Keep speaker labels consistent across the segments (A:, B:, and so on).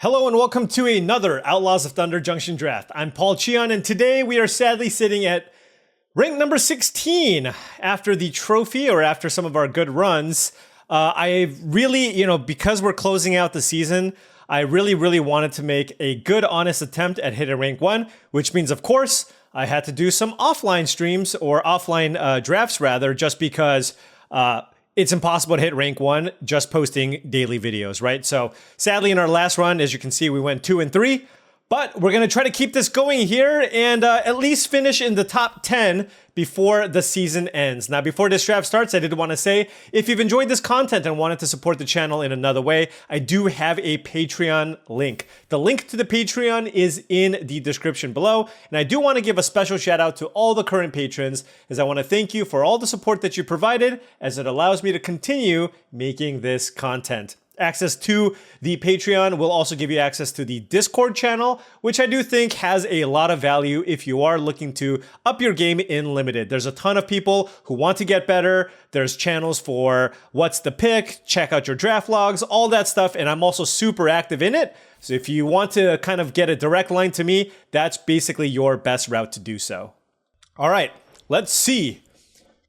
A: Hello and welcome to another Outlaws of Thunder Junction draft. I'm Paul Cheon, and today we are sadly sitting at rank number 16 after the trophy, or after some of our good runs. I really, because we're closing out the season, I really wanted to make a good, honest attempt at hitting rank 1, which means, of course, I had to do some offline streams, or offline drafts rather, just because it's impossible to hit rank 1 just posting daily videos, right? So sadly, in our last run, as you can see, we went 2 and 3, but we're going to try to keep this going here and at least finish in the top 10 before the season ends. Now, before this draft starts, I did want to say, if you've enjoyed this content and wanted to support the channel in another way, I do have a Patreon link. The link to the Patreon is in the description below, and I do want to give a special shout out to all the current patrons, as I want to thank you for all the support that you provided, as it allows me to continue making this content. Access to the Patreon will also give you access to the Discord channel, which I do think has a lot of value if you are looking to up your game in Limited. There's a ton of people who want to get better. There's channels for what's the pick, check out your draft logs, all that stuff, and I'm also super active in it. So if you want to kind of get a direct line to me, that's basically your best route to do so. All right, let's see.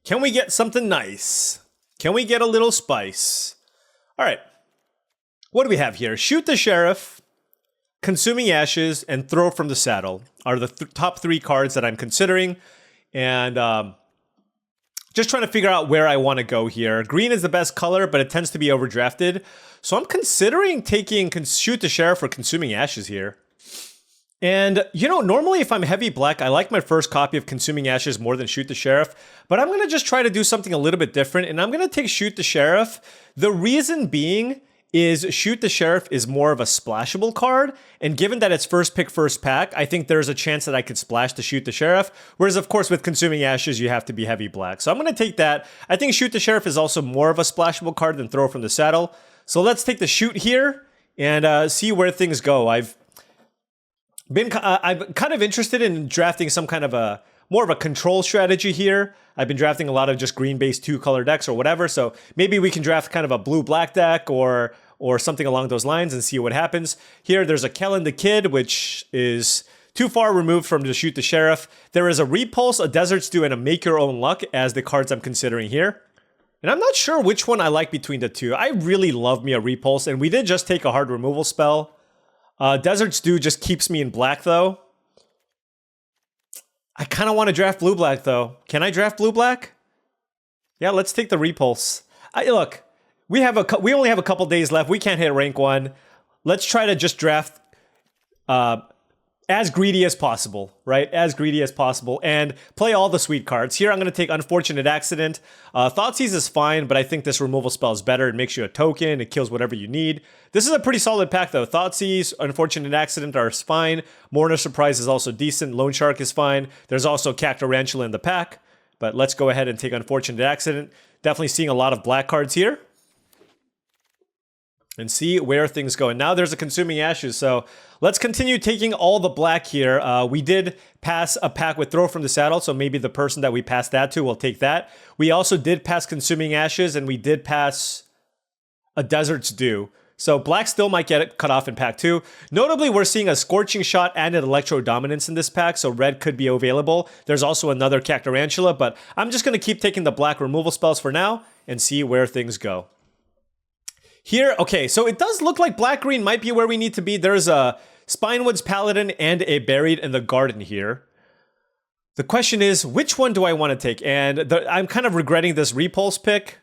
A: Can we get something nice? Can we get a little spice? All right. What do we have here? Shoot the Sheriff, Consuming Ashes, and Throw from the Saddle are the top 3 cards that I'm considering. And just trying to figure out where I want to go here. Green is the best color, but it tends to be overdrafted. So I'm considering taking Shoot the Sheriff or Consuming Ashes here. And, normally if I'm heavy black, I like my first copy of Consuming Ashes more than Shoot the Sheriff. But I'm going to just try to do something a little bit different. And I'm going to take Shoot the Sheriff. The reason being is Shoot the Sheriff is more of a splashable card, and given that it's first pick, first pack, I think there's a chance that I could splash to Shoot the Sheriff, whereas of course with Consuming Ashes, you have to be heavy black. So I'm going to take that. I think Shoot the Sheriff is also more of a splashable card than Throw from the Saddle. So let's take the Shoot here and see where things go. I'm kind of interested in drafting some kind of more of a control strategy here. I've been drafting a lot of just green-based 2-color decks or whatever, so maybe we can draft kind of a blue-black deck or something along those lines and see what happens. Here, there's a Kellen the Kid, which is too far removed from the Shoot the Sheriff. There is a Repulse, a Desert Stew, and a Make Your Own Luck as the cards I'm considering here. And I'm not sure which one I like between the two. I really love me a Repulse, and we did just take a hard removal spell. Desert Stew just keeps me in black, though. I kind of want to draft blue-black, though. Can I draft blue-black? Yeah, let's take the Repulse. Look, we only have a couple days left. We can't hit rank 1. Let's try to just draft as greedy as possible, right? As greedy as possible, and play all the sweet cards. Here, I'm going to take Unfortunate Accident. Thoughtseize is fine, but I think this removal spell is better. It makes you a token. It kills whatever you need. This is a pretty solid pack, though. Thoughtseize, Unfortunate Accident are fine. Mourner Surprise is also decent. Loan Shark is fine. There's also Cactarantula in the pack, but let's go ahead and take Unfortunate Accident. Definitely seeing a lot of black cards here. And see where things go. And now there's a Consuming Ashes, so let's continue taking all the black here. We did pass a pack with Throw from the Saddle, so maybe the person that we passed that to will take that. We also did pass Consuming Ashes, and we did pass a Desert Stew. So black still might get it cut off in pack 2. Notably, we're seeing a Scorching Shot and an Electro Dominance in this pack, so red could be available. There's also another Cactarantula, but I'm just going to keep taking the black removal spells for now and see where things go. Here, okay, so it does look like black-green might be where we need to be. There's a Spinewoods Paladin and a Buried in the Garden here. The question is, which one do I want to take? And I'm kind of regretting this Repulse pick,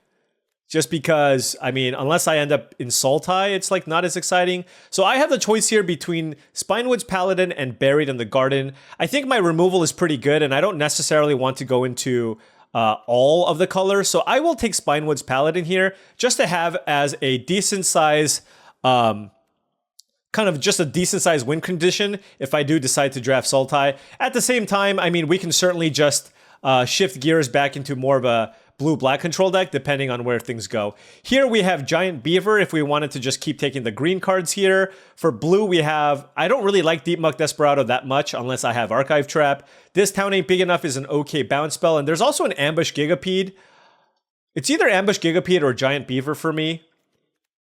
A: just because, I mean, unless I end up in Sultai, it's like not as exciting. So I have the choice here between Spinewoods Paladin and Buried in the Garden. I think my removal is pretty good, and I don't necessarily want to go into all of the colors. So I will take Spinewoods Paladin here just to have as a decent size, kind of just a decent size win condition if I do decide to draft Sultai. At the same time, I mean, we can certainly just shift gears back into more of a blue-black control deck, depending on where things go. Here we have Giant Beaver if we wanted to just keep taking the green cards here. For blue, we have, I don't really like Deep Muck Desperado that much unless I have Archive Trap. This Town Ain't Big Enough is an okay bounce spell, and there's also an Ambush Gigapede. It's either Ambush Gigapede or Giant Beaver for me.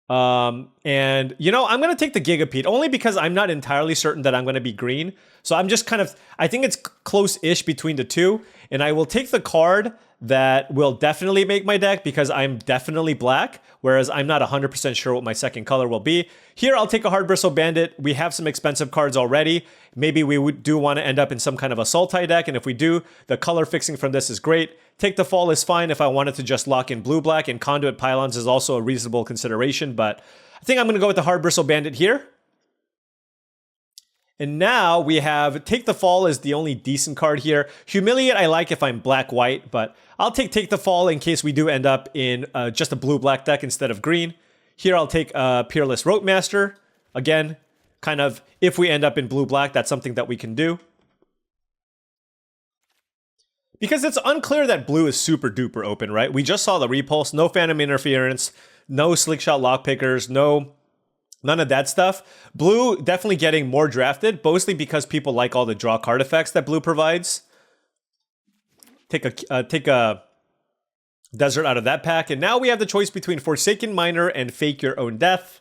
A: And, you know, I'm going to take the Gigapede only because I'm not entirely certain that I'm going to be green. So I'm just kind of, I think it's close-ish between the two. And I will take the card that will definitely make my deck because I'm definitely black, whereas I'm not 100% sure what my second color will be. Here, I'll take a Hard Bristle Bandit. We have some expensive cards already. Maybe we do want to end up in some kind of a Sultai deck, and if we do, the color fixing from this is great. Take the Fall is fine if I wanted to just lock in blue-black, and Conduit Pylons is also a reasonable consideration, but I think I'm going to go with the Hard Bristle Bandit here. And now we have Take the Fall is the only decent card here. Humiliate I like if I'm black-white, but I'll take the Fall in case we do end up in just a blue-black deck instead of green. Here I'll take Peerless Rope Master. Again, kind of if we end up in blue-black, that's something that we can do. Because it's unclear that blue is super duper open, right? We just saw the Repulse, no Phantom Interference, no Slickshot Lockpickers, none of that stuff. Blue definitely getting more drafted, mostly because people like all the draw card effects that blue provides. Take a Desert out of that pack, and now we have the choice between Forsaken Miner and Fake Your Own Death.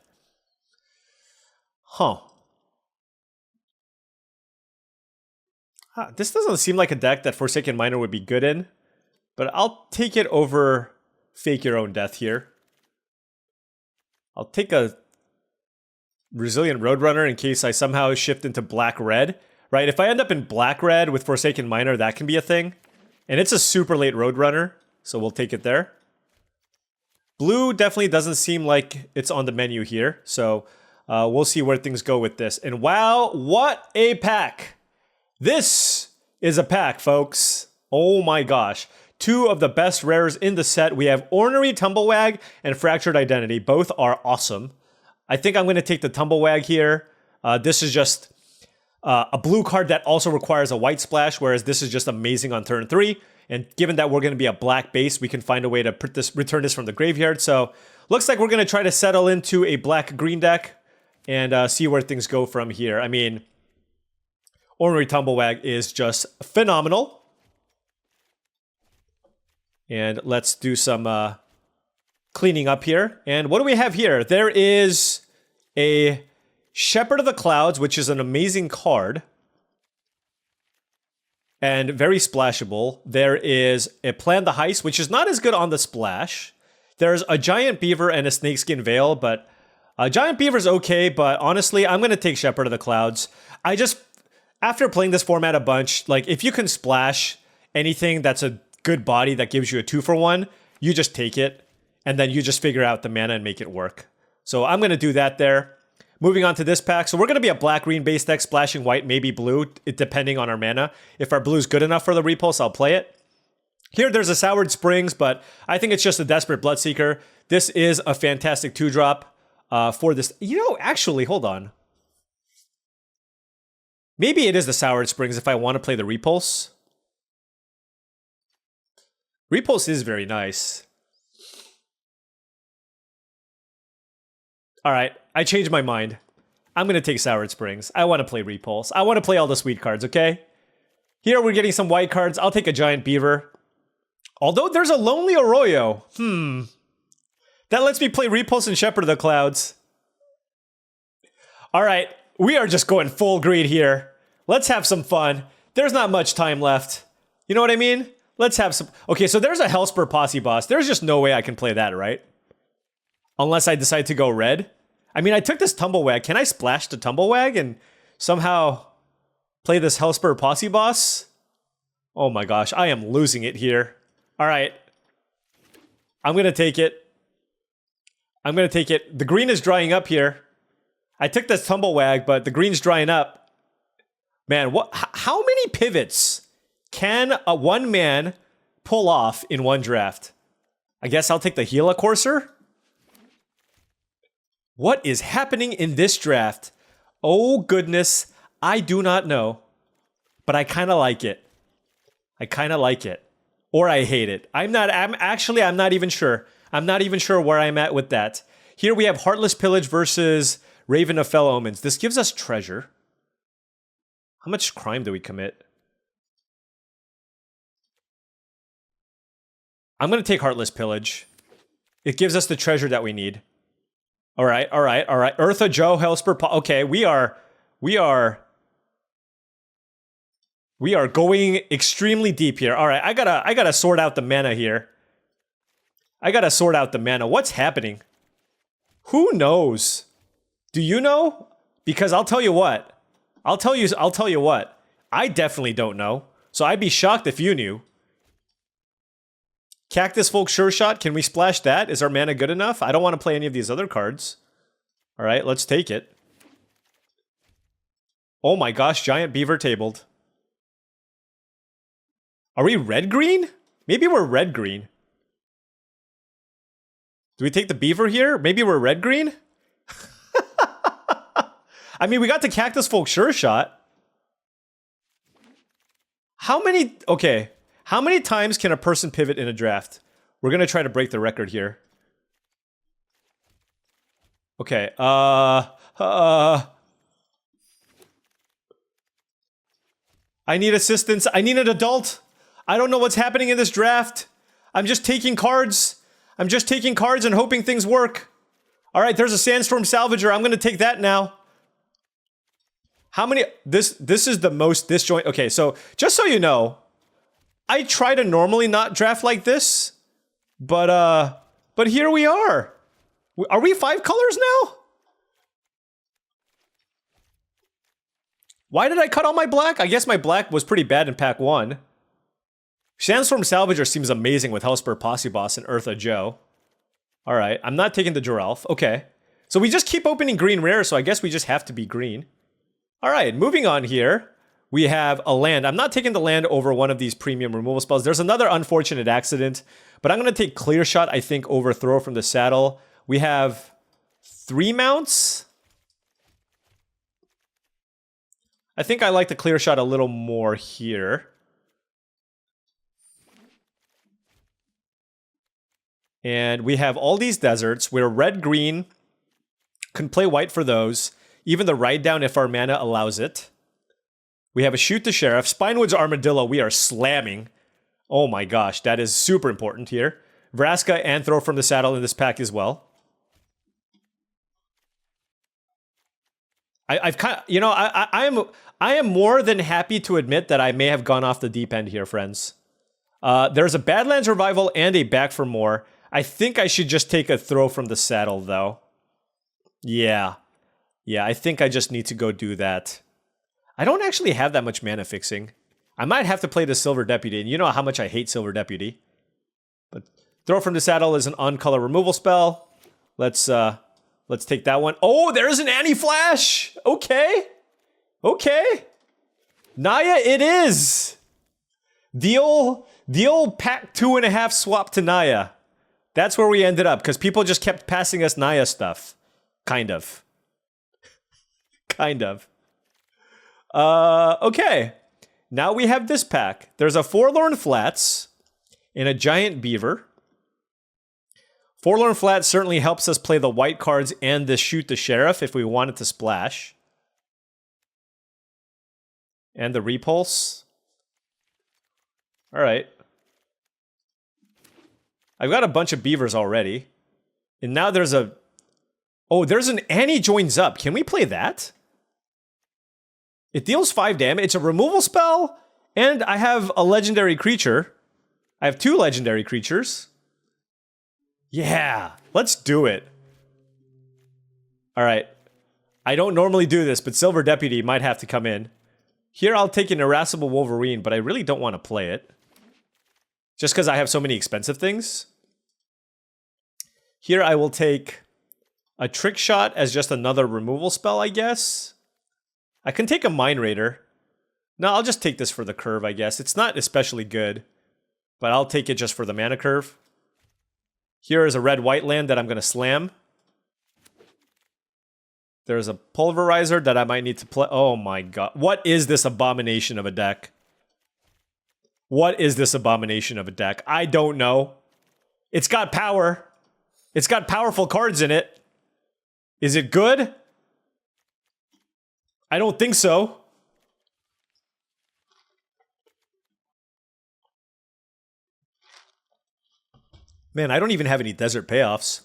A: This doesn't seem like a deck that Forsaken Miner would be good in, but I'll take it over Fake Your Own Death here. I'll take a Resilient Roadrunner in case I somehow shift into black-red, right? If I end up in black-red with Forsaken Miner, that can be a thing. And it's a super late Roadrunner, so we'll take it there. Blue definitely doesn't seem like it's on the menu here, so we'll see where things go with this. And wow, what a pack! This is a pack, folks. Oh my gosh. Two of the best rares in the set. We have Ornery Tumblewag and Fractured Identity. Both are awesome. I think I'm going to take the Tumblewag here. This is just a blue card that also requires a white splash, whereas this is just amazing on turn 3. And given that we're going to be a black base, we can find a way to return this from the graveyard. So looks like we're going to try to settle into a black-green deck and see where things go from here. I mean, Ornery Tumblewag is just phenomenal. And let's do some cleaning up here. And what do we have here? There is a Shepherd of the Clouds, which is an amazing card. And very splashable. There is a Plan the Heist, which is not as good on the splash. There's a Giant Beaver and a Snakeskin Veil, but Giant Beaver's okay, but honestly, I'm going to take Shepherd of the Clouds. After playing this format a bunch, like, if you can splash anything that's a good body that gives you a 2-for-1, you just take it, and then you just figure out the mana and make it work. So I'm going to do that there. Moving on to this pack. So we're going to be a black-green base deck, splashing white, maybe blue, depending on our mana. If our blue's good enough for the Repulse, I'll play it. Here, there's a Soured Springs, but I think it's just a Desperate Bloodseeker. This is a fantastic 2-drop for this. You know, actually, hold on. Maybe it is the Soured Springs if I want to play the Repulse. Repulse is very nice. All right, I changed my mind. I'm going to take Soured Springs. I want to play Repulse. I want to play all the sweet cards, okay? Here we're getting some white cards. I'll take a Giant Beaver. Although there's a Lonely Arroyo. That lets me play Repulse and Shepherd of the Clouds. All right, we are just going full greed here. Let's have some fun. There's not much time left. You know what I mean? Let's have some... Okay, so there's a Hellspur Posse Boss. There's just no way I can play that, right? Unless I decide to go red. I mean, I took this Tumblewag. Can I splash the Tumblewag and somehow play this Hellspur Posse Boss? Oh my gosh, I am losing it here. All right. I'm going to take it. I'm going to take it. The green is drying up here. I took this Tumblewag, but the green's drying up. Man, how many pivots can a one man pull off in one draft? I guess I'll take the Gila Courser. What is happening in this draft? Oh goodness, I do not know. But I kind of like it. I kind of like it. Or I hate it. I'm not even sure. I'm not even sure where I'm at with that. Here we have Heartless Pillage versus Raven of Fell Omens. This gives us treasure. How much crime do we commit? I'm going to take Heartless Pillage. It gives us the treasure that we need. All right, all right, all right. Eartha Joe, Hellspur. Okay, we are going extremely deep here. All right, I gotta sort out the mana here. I gotta sort out the mana. What's happening? Who knows? Do you know? Because I'll tell you what. I'll tell you what. I definitely don't know. So I'd be shocked if you knew. Cactus Folk Sure Shot. Can we splash that? Is our mana good enough? I don't want to play any of these other cards. All right, let's take it. Oh my gosh, Giant Beaver tabled. Are we red-green? Maybe we're red-green. Do we take the Beaver here? Maybe we're red-green? I mean, we got the Cactus Folk Sure Shot. How many... Okay. How many times can a person pivot in a draft? We're going to try to break the record here. Okay. I need assistance. I need an adult. I don't know what's happening in this draft. I'm just taking cards. I'm just taking cards and hoping things work. All right, there's a Sandstorm Salvager. I'm going to take that now. How many... This is the most disjoint... Okay, so just so you know, I try to normally not draft like this, but here we are. Are we 5 colors now? Why did I cut all my black? I guess my black was pretty bad in pack 1. Sandstorm Salvager seems amazing with Hellspur Posse Boss and Eartha Joe. Alright, I'm not taking the Joralf. Okay. So we just keep opening green rare, so I guess we just have to be green. Alright, moving on here. We have a land. I'm not taking the land over one of these premium removal spells. There's another unfortunate accident, but I'm going to take Clear Shot, I think, over Throw from the Saddle. We have 3 mounts. I think I like the Clear Shot a little more here. And we have all these deserts. We're red-green. Can play white for those. Even the Ride Down if our mana allows it. We have a Shoot the Sheriff. Spinewood's Armadillo we are slamming. Oh my gosh, that is super important here. Vraska and Throw from the Saddle in this pack as well. I've kind of, you know, I am more than happy to admit that I may have gone off the deep end here, friends. There's a Badlands Revival and a Back for More. I think I should just take a Throw from the Saddle, though. Yeah. Yeah, I think I just need to go do that. I don't actually have that much mana fixing. I might have to play the Silver Deputy, and you know how much I hate Silver Deputy. But Throw from the Saddle is an on-color removal spell. Let's take that one. Oh, there's an Anti-Flash! Okay. Okay. Naya it is! The old pack 2.5 swap to Naya. That's where we ended up, because people just kept passing us Naya stuff. Kind of. Kind of. Okay. Now we have this pack. There's a Forlorn Flats and a Giant Beaver. Forlorn Flats certainly helps us play the white cards and the Shoot the Sheriff if we wanted to splash. And the Repulse. Alright. I've got a bunch of beavers already. And now there's a... Oh, there's an Annie Joins Up. Can we play that? It deals 5 damage. It's a removal spell. And I have a legendary creature. I have 2 legendary creatures. Yeah, let's do it. Alright. I don't normally do this, but Silver Deputy might have to come in. Here I'll take an Irascible Wolverine, but I really don't want to play it. Just because I have so many expensive things. Here I will take a Trick Shot as just another removal spell, I guess. I can take a Mind Raider. No, I'll just take this for the curve, I guess. It's not especially good, but I'll take it just for the mana curve. Here is a red-white land that I'm going to slam. There's a Pulverizer that I might need to play. Oh my god. What is this abomination of a deck? What is this abomination of a deck? I don't know. It's got power. It's got powerful cards in it. Is it good? I don't think so. Man, I don't even have any desert payoffs.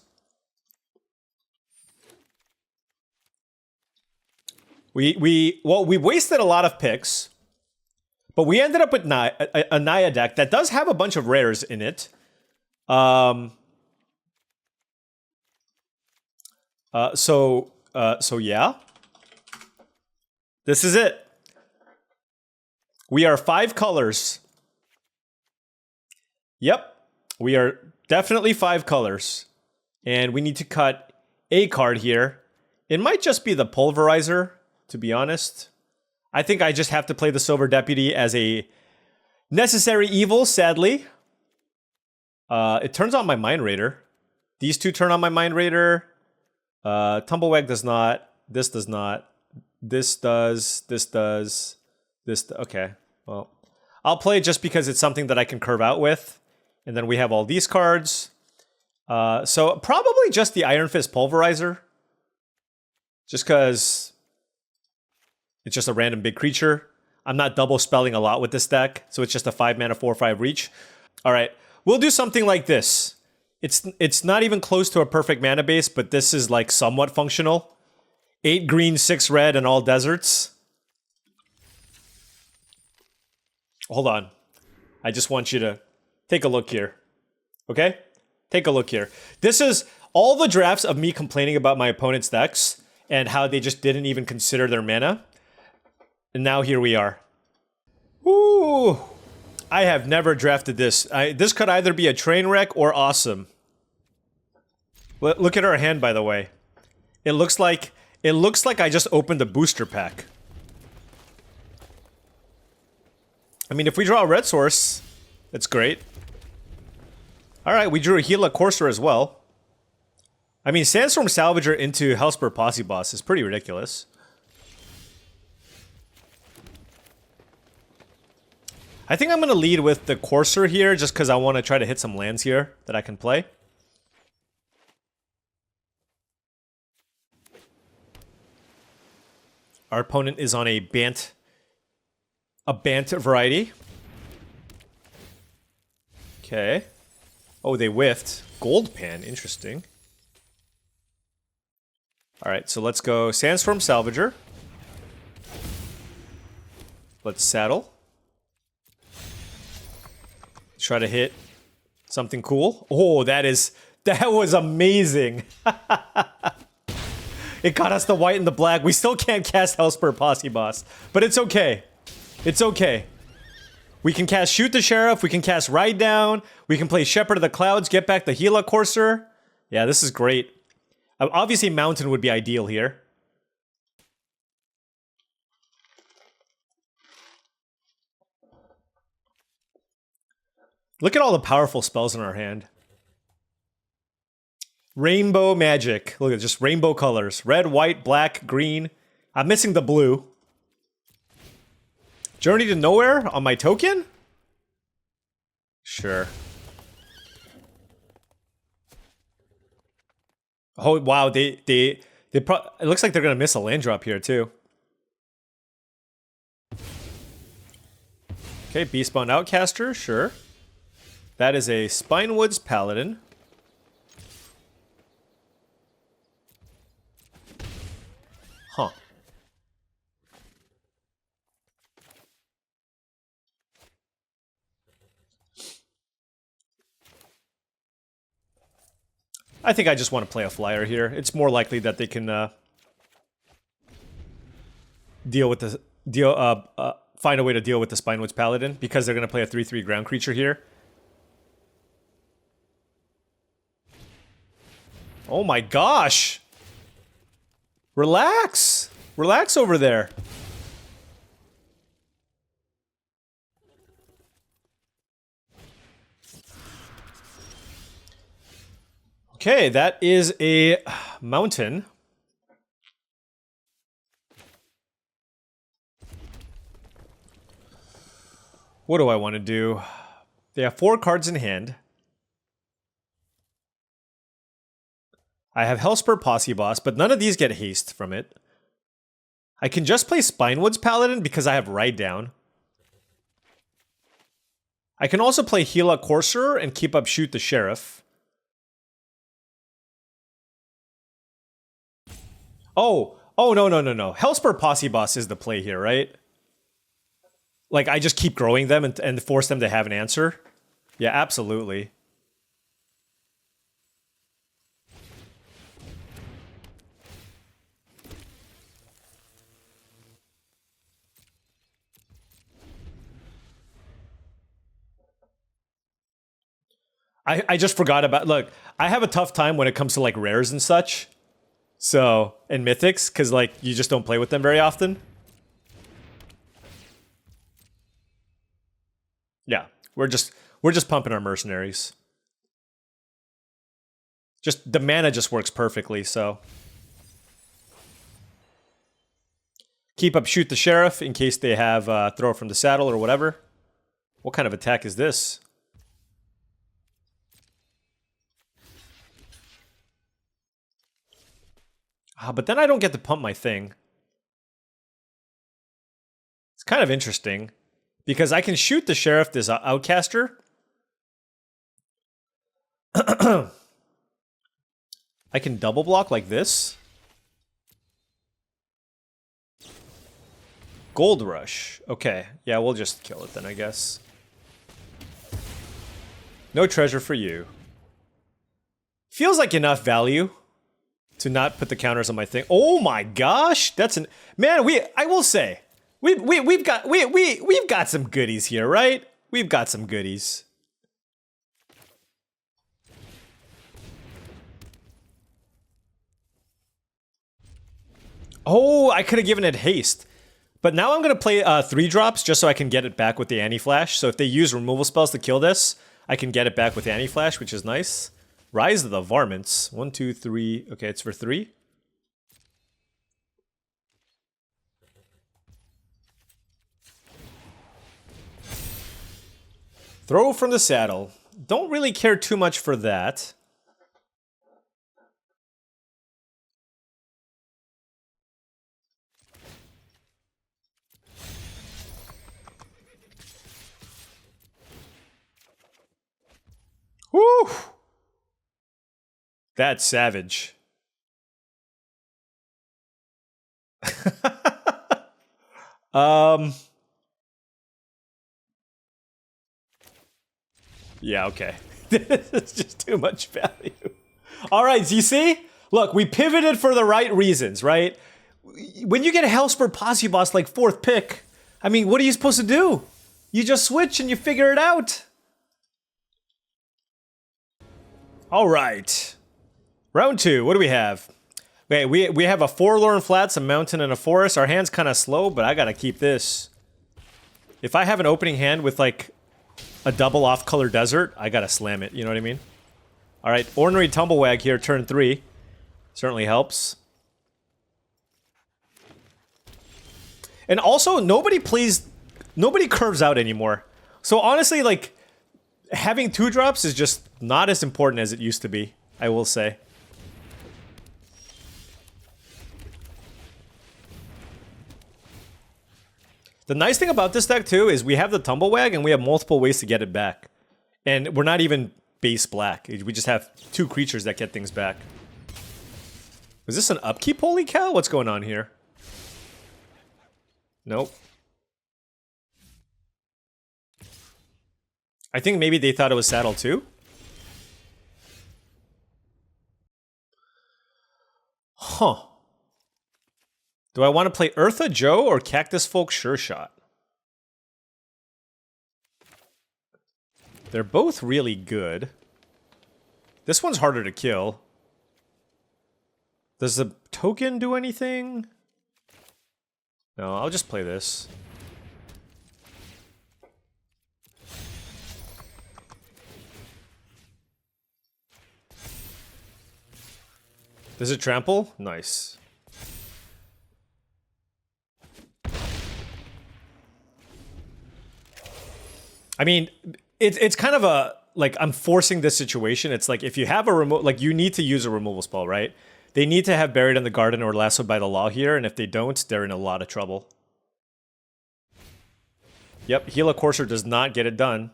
A: We wasted a lot of picks, but we ended up with a Naya deck that does have a bunch of rares in it. So yeah. This is it. We are 5 colors. Yep. We are definitely 5 colors. And we need to cut a card here. It might just be the Pulverizer, to be honest. I think I just have to play the Silver Deputy as a necessary evil, sadly. It turns on my Mind Raider. These two turn on my Mind Raider. Tumblewag does not. This does not. This does. This does. This. Okay. Well, I'll play it just because it's something that I can curve out with. And then we have all these cards. So probably just the Iron Fist Pulverizer. Just because it's just a random big creature. I'm not double spelling a lot with this deck. So it's just a 5 mana 4/5 reach. All right. We'll do something like this. It's not even close to a perfect mana base, but this is like somewhat functional. 8 green, 6 red, and all deserts. Hold on. I just want you to take a look here. Okay? Take a look here. This is all the drafts of me complaining about my opponent's decks and how they just didn't even consider their mana. And now here we are. Ooh. I have never drafted this. This could either be a train wreck or awesome. Look at our hand, by the way. It looks like I just opened a booster pack. I mean, if we draw a red source, that's great. Alright, we drew a Gila Courser as well. I mean, Sandstorm Salvager into Hellspur Posse Boss is pretty ridiculous. I think I'm going to lead with the Courser here, just because I want to try to hit some lands here that I can play. Our opponent is on a Bant variety. Okay. Oh, they whiffed. Gold Pan, interesting. Alright, so let's go Sandstorm Salvager. Let's saddle. Try to hit something cool. Oh, that was amazing. It got us the white and the black. We still can't cast Hellspur Posse Boss, but it's okay. It's okay. We can cast Shoot the Sheriff, we can cast Ride Down, we can play Shepherd of the Clouds, get back the Gila Courser. Yeah, this is great. Obviously, Mountain would be ideal here. Look at all the powerful spells in our hand. Rainbow magic. Look at just rainbow colors. Red, white, black, green. I'm missing the blue. Journey to Nowhere on my token? Sure. Oh, wow. It looks like they're going to miss a land drop here, too. Okay, Beastbound Outcaster. Sure. That is a Spinewoods Paladin. Huh. I think I just want to play a flyer here. It's more likely that they can find a way to deal with the Spinewoods Paladin because they're going to play a 3/3 ground creature here. Oh my gosh! Relax! Relax over there. Okay, that is a mountain. What do I want to do? They have 4 cards in hand. I have Hellspur Posse Boss, but none of these get haste from it. I can just play Spinewoods Paladin because I have Ride Down. I can also play Gila Courser and keep up Shoot the Sheriff. Oh, Oh, no, no, no, no. Hellspur Posse Boss is the play here, right? Like, I just keep growing them and force them to have an answer. Yeah, absolutely. I just forgot about, look, I have a tough time when it comes to like rares and such. So, and mythics, because like you just don't play with them very often. Yeah, we're just pumping our mercenaries. Just the mana just works perfectly, so. Keep up shoot the sheriff in case they have throw from the saddle or whatever. What kind of attack is this? But then I don't get to pump my thing. It's kind of interesting. Because I can shoot the sheriff, this outcaster. I can double block like this. Gold rush. Okay. Yeah, we'll just kill it then, I guess. No treasure for you. Feels like enough value to not put the counters on my thing. Oh my gosh, that's an man. I will say we've got some goodies here, right? We've got some goodies. Oh, I could have given it haste, but now I'm gonna play 3 drops just so I can get it back with the anti-flash. So if they use removal spells to kill this, I can get it back with anti-flash, which is nice. Rise of the Varmints. 1, 2, 3. Okay, it's for 3. Throw from the saddle. Don't really care too much for that. Woo! That's savage. Yeah, okay. It's just too much value. All right, so you see? Look, we pivoted for the right reasons, right? When you get a Hellspur Posse Boss like 4th pick, I mean, what are you supposed to do? You just switch and you figure it out. All right. Round 2, what do we have? Wait, we have a Forlorn Flats, a mountain, and a forest. Our hand's kind of slow, but I gotta keep this. If I have an opening hand with like a double off-color desert, I gotta slam it, you know what I mean? Alright, Ordinary Tumblewag here, turn 3. Certainly helps. And also, nobody curves out anymore. So honestly, like, having 2 drops is just not as important as it used to be, I will say. The nice thing about this deck, too, is we have the Tumblewag and we have multiple ways to get it back. And we're not even base black. We just have 2 creatures that get things back. Is this an upkeep, holy cow? What's going on here? Nope. I think maybe they thought it was saddle, too. Huh. Do I want to play Eartha Joe or Cactus Folk Sure Shot? They're both really good. This one's harder to kill. Does the token do anything? No, I'll just play this. Does it trample? Nice. I mean, it's kind of a, like, I'm forcing this situation. It's like, if you have a remote, like, you need to use a removal spell, right? They need to have Buried in the Garden or Lassoed by the Law here, and if they don't, they're in a lot of trouble. Yep, Gila Courser does not get it done.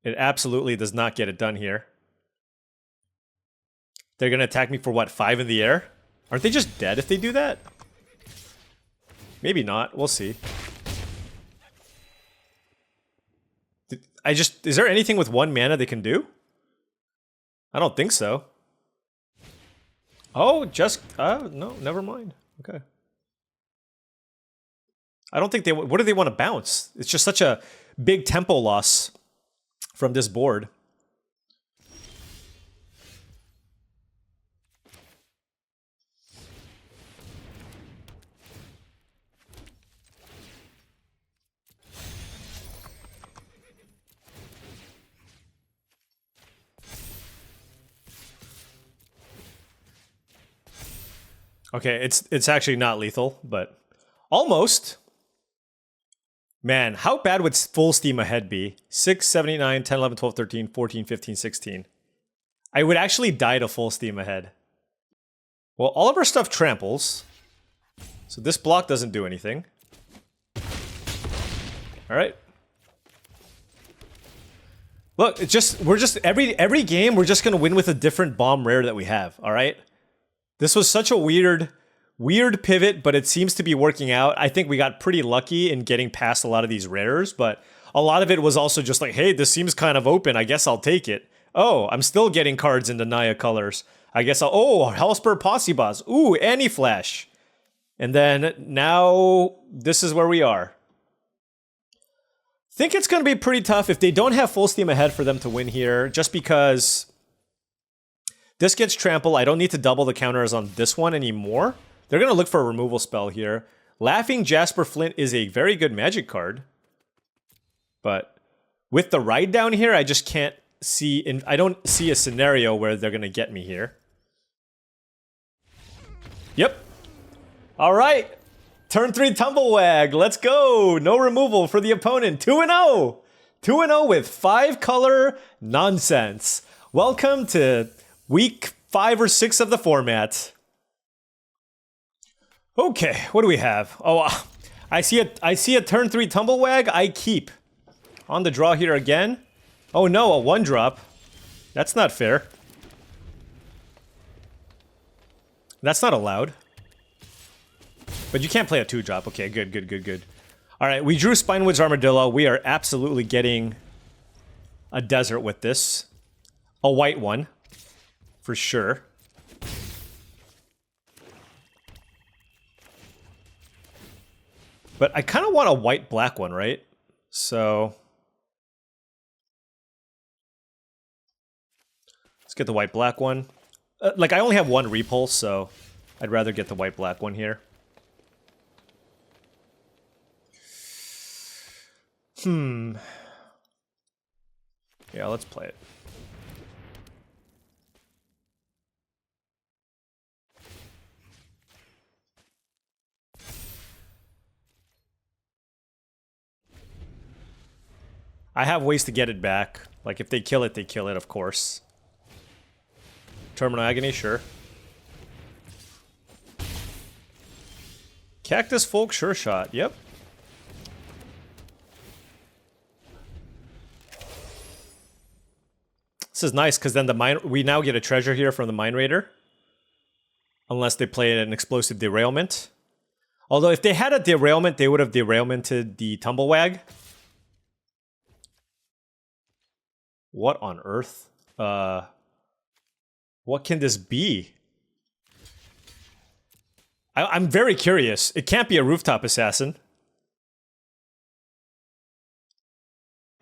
A: It absolutely does not get it done here. They're gonna attack me for what, 5 in the air? Aren't they just dead if they do that? Maybe not. We'll see. Is there anything with 1 mana they can do? I don't think so. Oh, no, never mind. Okay. I don't think what do they want to bounce? It's just such a big tempo loss from this board. Okay, it's actually not lethal, but almost. Man, how bad would full steam ahead be? 6, 7, 8, 9, 10, 11, 12, 13, 14, 15, 16. I would actually die to full steam ahead. Well, all of our stuff tramples. So this block doesn't do anything. Alright. Look, every game we're just gonna win with a different bomb rare that we have, alright? This was such a weird pivot, but it seems to be working out. I think we got pretty lucky in getting past a lot of these rares, but a lot of it was also just like, hey, this seems kind of open. I guess I'll take it. Oh, I'm still getting cards in the Naya colors. I guess Hellspur Posse Boss. Ooh, Anti-Flash. And then now this is where we are. Think it's going to be pretty tough if they don't have full steam ahead for them to win here, just because this gets trampled. I don't need to double the counters on this one anymore. They're going to look for a removal spell here. Laughing Jasper Flint is a very good magic card. But with the ride down here, I just can't see... I don't see a scenario where they're going to get me here. Yep. All right. Turn 3 Tumblewag. Let's go. No removal for the opponent. 2-0. 2-0 with 5-color nonsense. Welcome to week 5 or 6 of the format. Okay, what do we have? Oh, I see a turn 3 Tumblewag. I keep. On the draw here again. Oh no, a 1-drop. That's not fair. That's not allowed. But you can't play a 2-drop. Okay, good. Alright, we drew Spinewood's Armadillo. We are absolutely getting a desert with this. A white one. For sure. But I kind of want a white-black one, right? So let's get the white-black one. Like, I only have 1 repulse, so I'd rather get the white-black one here. Yeah, let's play it. I have ways to get it back. Like, if they kill it, of course. Terminal Agony, sure. Cactus Folk, sure shot, yep. This is nice, because then we now get a treasure here from the Mine Raider. Unless they play an explosive derailment. Although, if they had a derailment, they would have derailmented the Tumblewag. What on earth? What can this be? I'm very curious. It can't be a Rooftop Assassin.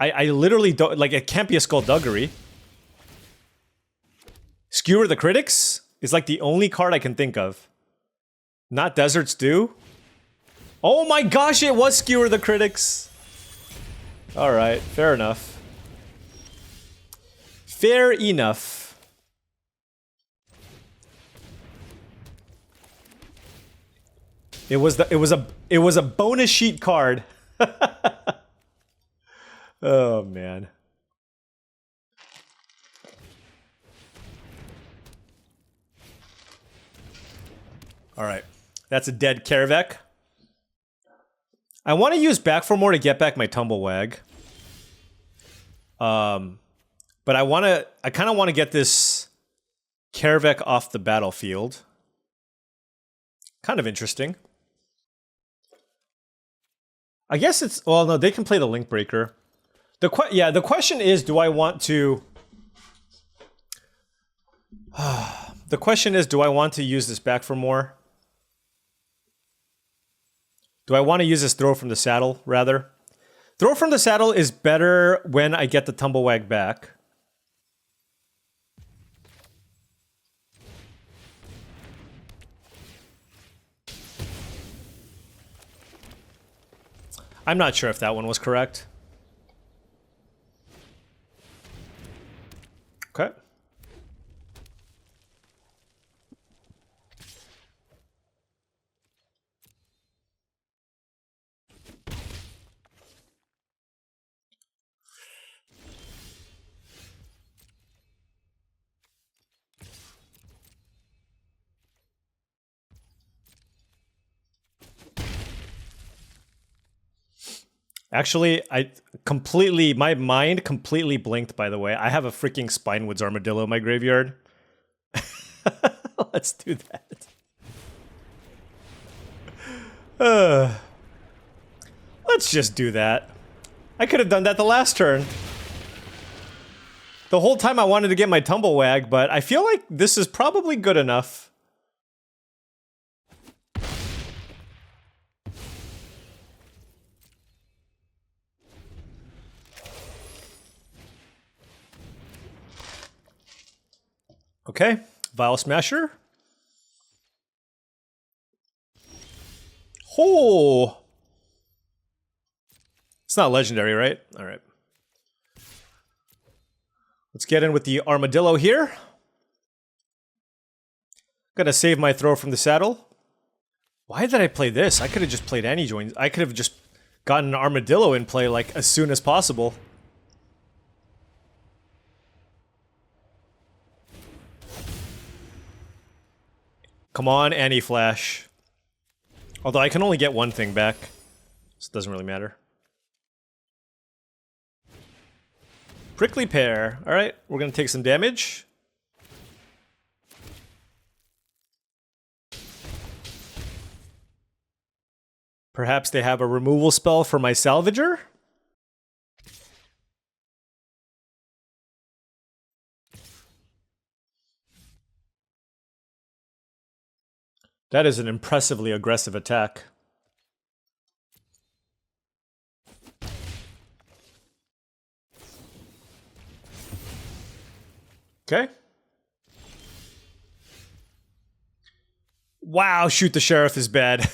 A: I literally don't... Like, it can't be a Skullduggery. Skewer the Critics is like the only card I can think of. Not Desert's Dew? Oh my gosh, it was Skewer the Critics! Alright, fair enough. Fair enough. It was a bonus sheet card. Oh man. All right. That's a dead Karavek. I want to use back for more to get back my Tumblewag. But I kind of want to get this Karavek off the battlefield. Kind of interesting. I guess it's, well, no, they can play the Link Breaker. The question is, do I want to... The question is, do I want to use this back for more? Do I want to use this throw from the saddle, rather? Throw from the saddle is better when I get the Tumblewag back. I'm not sure if that one was correct. Okay. Actually, my mind completely blinked, by the way. I have a freaking Spinewoods Armadillo in my graveyard. Let's do that. Let's just do that. I could have done that the last turn. The whole time I wanted to get my Tumblewag, but I feel like this is probably good enough. Okay, Vial Smasher. Oh! It's not legendary, right? All right. Let's get in with the Armadillo here. Gonna save my throw from the saddle. Why did I play this? I could have just played any joins. I could have just gotten an Armadillo in play like as soon as possible. Come on, Anti-Flash. Although I can only get one thing back, so it doesn't really matter. Prickly Pear. Alright, we're gonna take some damage. Perhaps they have a removal spell for my Salvager? That is an impressively aggressive attack. Okay. Wow, Shoot the Sheriff is bad.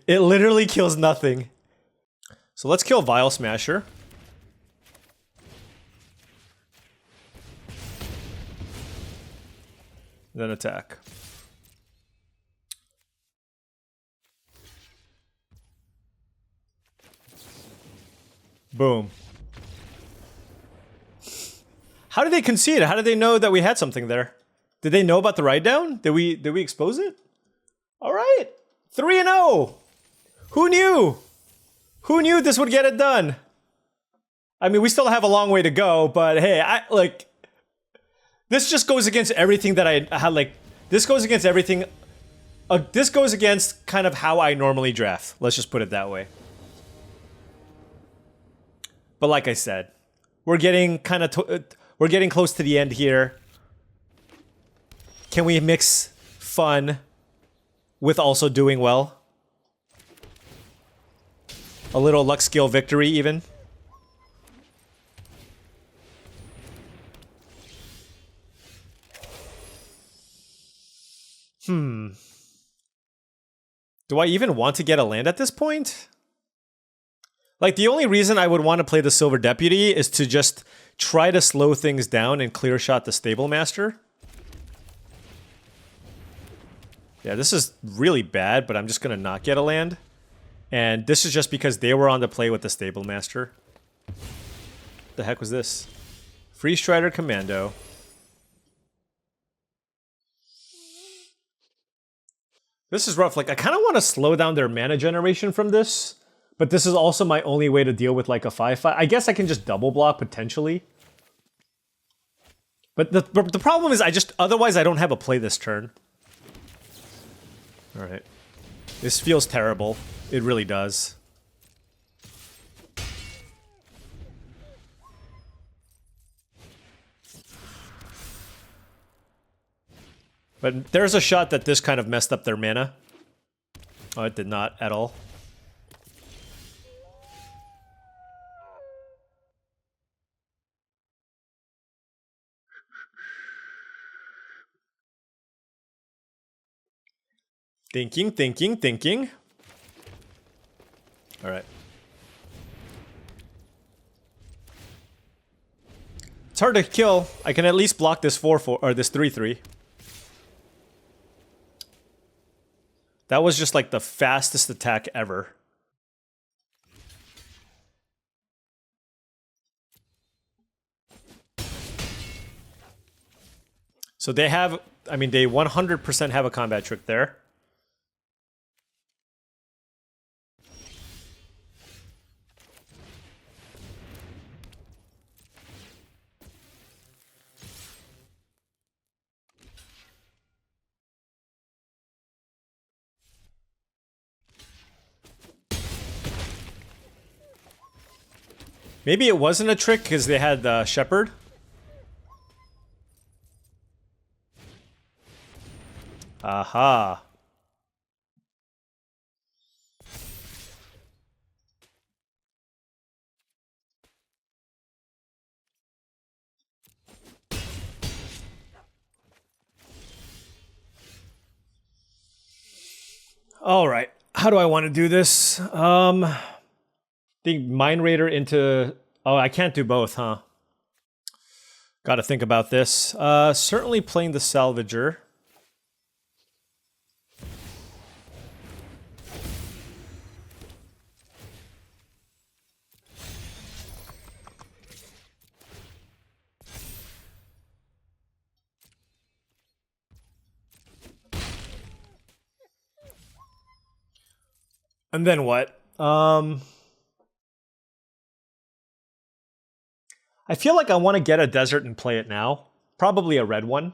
A: It literally kills nothing. So let's kill Vial Smasher. Then attack. Boom. How did they concede? How did they know that we had something there? Did they know about the write down? Did we expose it? All right. 3-0. Who knew? Who knew this would get it done? I mean, we still have a long way to go, but hey, this just goes against everything that I had, like, this goes against everything, this goes against kind of how I normally draft. Let's just put it that way. But like I said, we're getting we're getting close to the end here. Can we mix fun with also doing well? A little luck skill victory even. Do I even want to get a land at this point? Like, the only reason I would want to play the Silver Deputy is to just try to slow things down and clear shot the Stable Master. Yeah, this is really bad, but I'm just going to not get a land. And this is just because they were on the play with the Stable Master. The heck was this? Free Strider Commando. This is rough. Like, I kind of want to slow down their mana generation from this, but this is also my only way to deal with like a 5/5. I guess I can just double block potentially. But the problem is otherwise I don't have a play this turn. All right. This feels terrible. It really does. But there's a shot that this kind of messed up their mana. Oh, it did not at all. Thinking, thinking, thinking. All right. It's hard to kill. I can at least block this 4/4 or this 3/3. That was just like the fastest attack ever. So they have, I mean, they 100% have a combat trick there. Maybe it wasn't a trick because they had Shepherd. Aha. All right. How do I want to do this? The Mind Raider into... Oh, I can't do both, huh? Got to think about this. Certainly playing the Salvager. And then what? I feel like I want to get a desert and play it now. Probably a red one.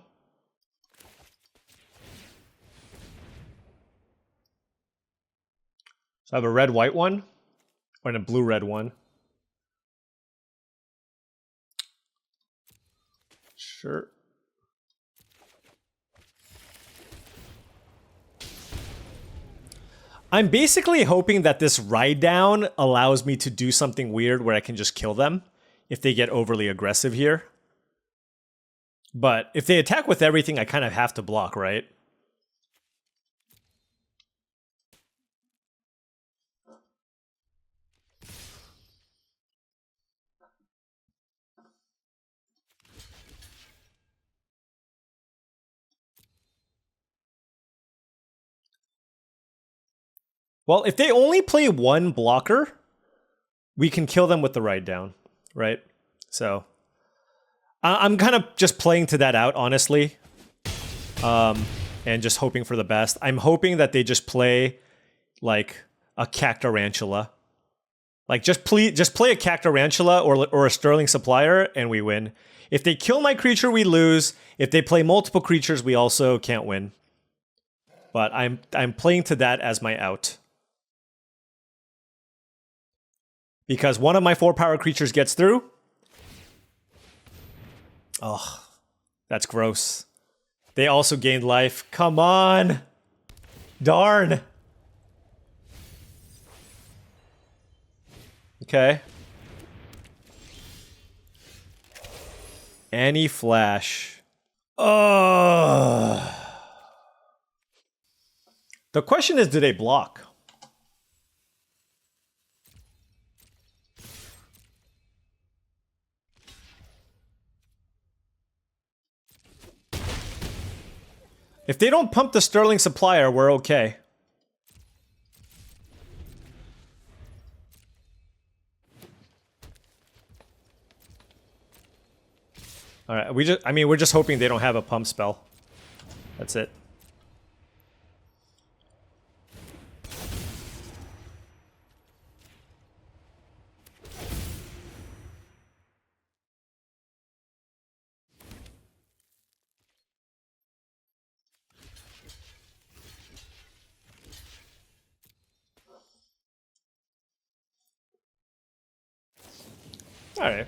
A: So I have a red-white one, or a blue-red one. Sure. I'm basically hoping that this ride down allows me to do something weird where I can just kill them if they get overly aggressive here. But if they attack with everything, I kind of have to block, right? Well, if they only play one blocker, we can kill them with the ride down, right? So I'm kind of just playing to that out, honestly, and just hoping for the best. I'm hoping that they just play like a Cactarantula. Like just play a Cactarantula or a Sterling Supplier, and we win. If they kill my creature, we lose. If they play multiple creatures, we also can't win. But I'm playing to that as my out. Because one of my 4-power creatures gets through. Oh, that's gross. They also gained life. Come on. Darn. Okay. Any flash. Oh. The question is, do they block? If they don't pump the Sterling Supplier, we're okay. All right, we're just hoping they don't have a pump spell. That's it. Alright.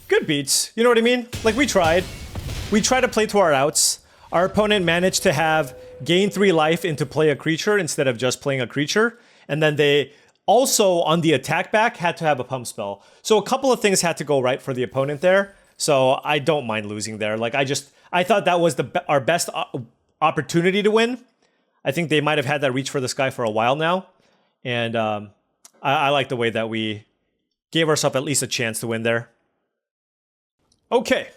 A: Good beats. You know what I mean? Like, we tried. We tried to play to our outs. Our opponent managed to have gain 3 life into play a creature instead of just playing a creature. And then they also, on the attack back, had to have a pump spell. So a couple of things had to go right for the opponent there. So I don't mind losing there. Like, I thought that was our best opportunity to win. I think they might have had that reach for the sky for a while now. And I like the way that we gave ourselves at least a chance to win there. Okay.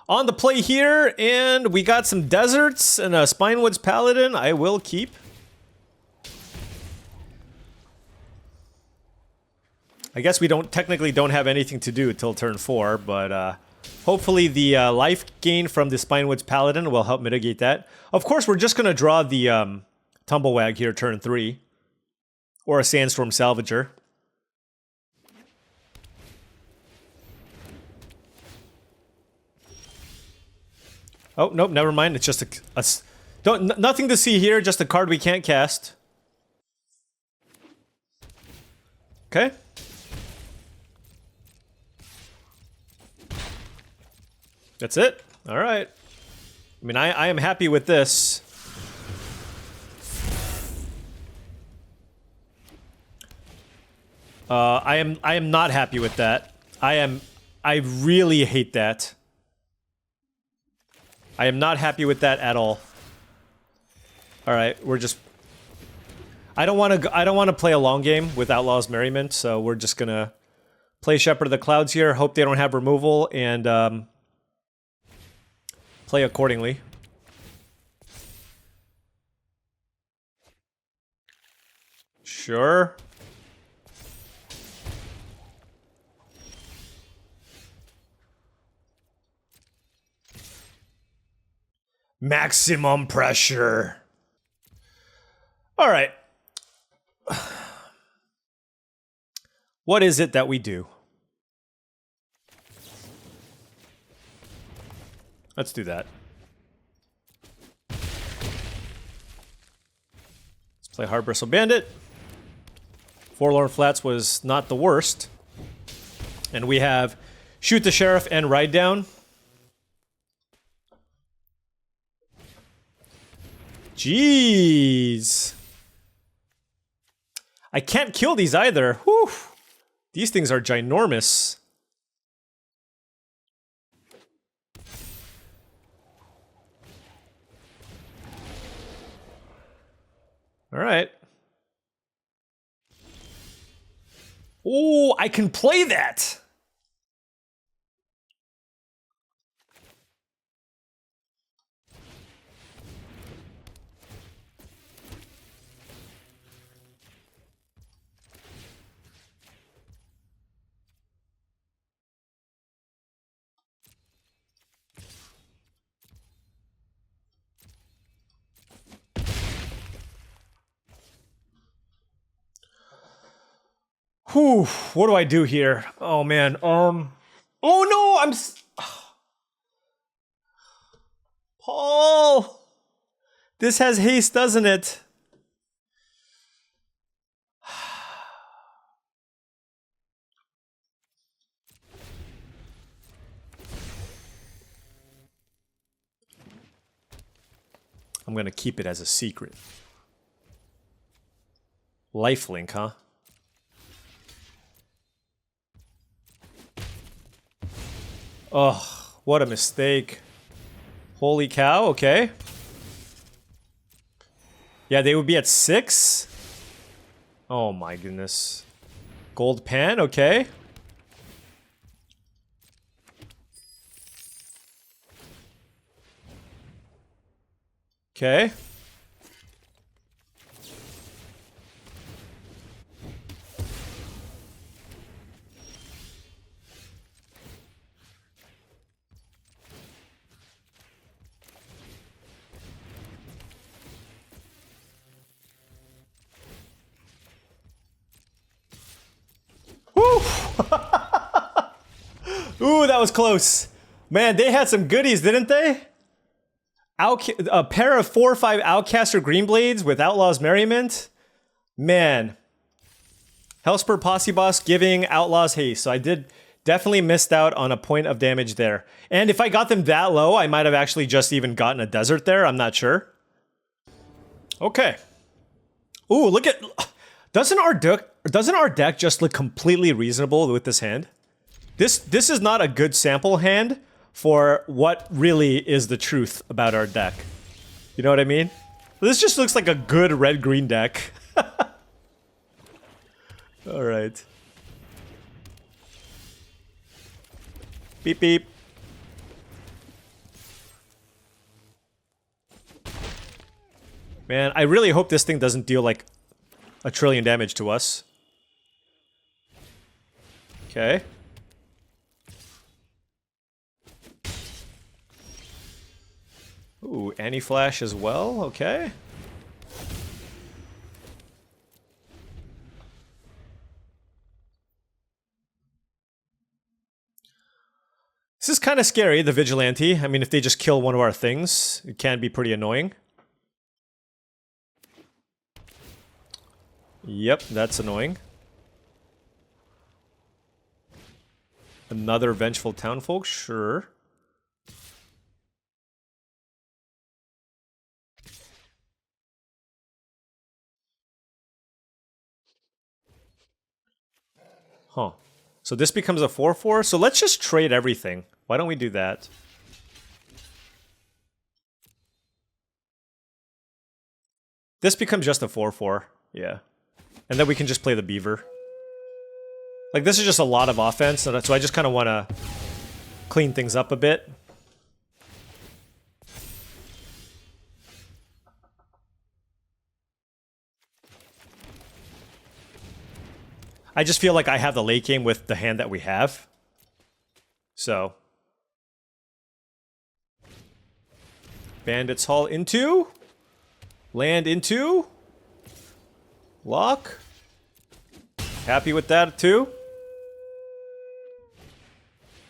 A: On the play here, and we got some deserts and a Spinewoods Paladin. I will keep. I guess we technically don't have anything to do till turn 4, but hopefully the life gain from the Spinewoods Paladin will help mitigate that. Of course, we're just going to draw the Tumblewag here turn 3. Or a Sandstorm Salvager. Oh, nope, never mind. It's just nothing to see here, just a card we can't cast. Okay. That's it. All right. I mean, I am happy with this. I am not happy with that. I really hate that. I am not happy with that at all. All right, we're just. I don't want to play a long game with Outlaw's Merriment, so we're just gonna play Shepherd of the Clouds here. Hope they don't have removal and play accordingly. Sure. Maximum pressure. All right. What is it that we do? Let's do that. Let's play Hard Bristle Bandit. Forlorn Flats was not the worst. And we have Shoot the Sheriff and Ride Down. Jeez. I can't kill these either. Whew. These things are ginormous. All right. Oh, I can play that. Whew, what do I do here? Oh man, oh no, Paul! This has haste, doesn't it? I'm gonna keep it as a secret. Lifelink, huh? Oh, what a mistake. Holy cow, okay. Yeah, they would be at 6. Oh my goodness. Gold pan, okay. Okay. Ooh, that was close. Man, they had some goodies, didn't they? A pair of 4 or 5 Outcaster Greenblades with Outlaw's Merriment. Man. Hellspur Posse Boss giving Outlaws haste. So I did Definitely missed out on a point of damage there. And if I got them that low, I might have actually just even gotten a desert there. I'm not sure. Okay. Ooh, look at... Doesn't our deck just look completely reasonable with this hand? This is not a good sample hand for what really is the truth about our deck. You know what I mean? This just looks like a good red-green deck. Alright. Beep beep. Man, I really hope this thing doesn't deal like 1 trillion damage to us. Okay. Ooh, anti-flash as well, okay. This is kind of scary, the Vigilante. I mean, if they just kill one of our things, it can be pretty annoying. Yep, that's annoying. Another Vengeful Townfolk, sure. Huh. So this becomes a 4/4. So let's just trade everything. Why don't we do that? This becomes just a 4/4. Yeah. And then we can just play the Beaver. Like, this is just a lot of offense, so I just kind of want to clean things up a bit. I just feel like I have the late game with the hand that we have. So. Bandits Hall into. Land into. Lock. Happy with that too.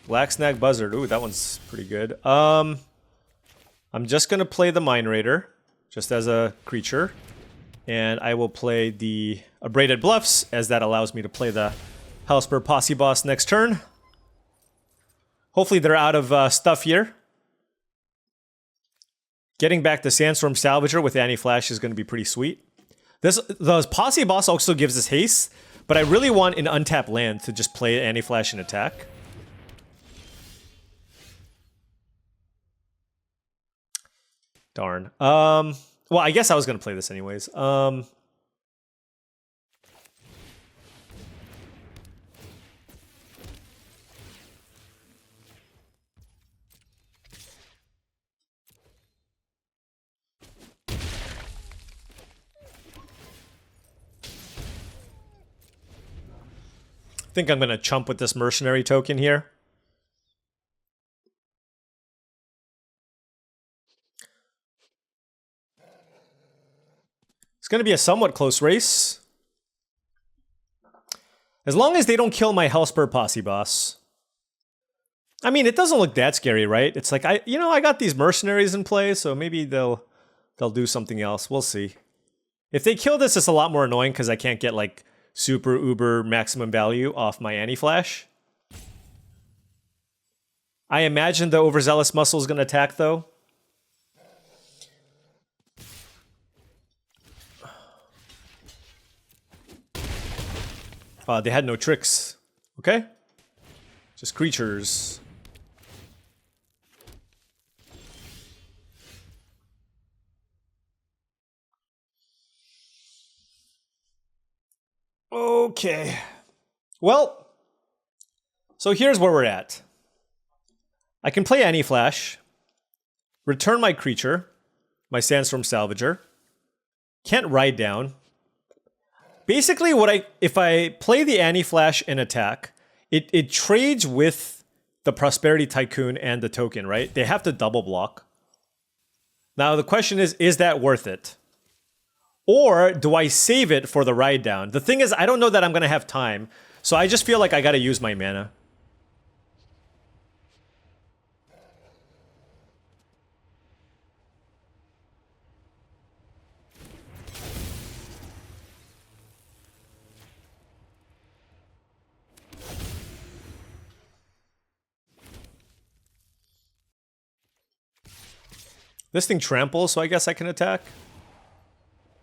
A: Black Snag Buzzard. Ooh, that one's pretty good. I'm just gonna play the Mind Raider, just as a creature. And I will play the Abraded Bluffs, as that allows me to play the Hellspur Posse Boss next turn. Hopefully they're out of stuff here. Getting back the Sandstorm Salvager with Anti-Flash is going to be pretty sweet. The Posse Boss also gives us haste, but I really want an untapped land to just play Anti-Flash and attack. Darn. Well, I guess I was going to play this anyways. I think I'm going to chump with this mercenary token here. It's going to be a somewhat close race. As long as they don't kill my Hellspur Posse Boss. I mean, it doesn't look that scary, right? It's like, I got these mercenaries in play, so maybe they'll do something else. We'll see. If they kill this, it's a lot more annoying because I can't get like super uber maximum value off my Anti-Flash. I imagine the Overzealous Muscle is going to attack, though. They had no tricks. Okay. Just creatures. Okay. Well, so here's where we're at. I can play Anti-Flash, return my creature, my Sandstorm Salvager, can't ride down. Basically, if I play the Anti-Flash and attack, it trades with the Prosperity Tycoon and the token, right? They have to double block. Now, the question is that worth it? Or do I save it for the ride down? The thing is, I don't know that I'm going to have time, so I just feel like I got to use my mana. This thing tramples, so I guess I can attack.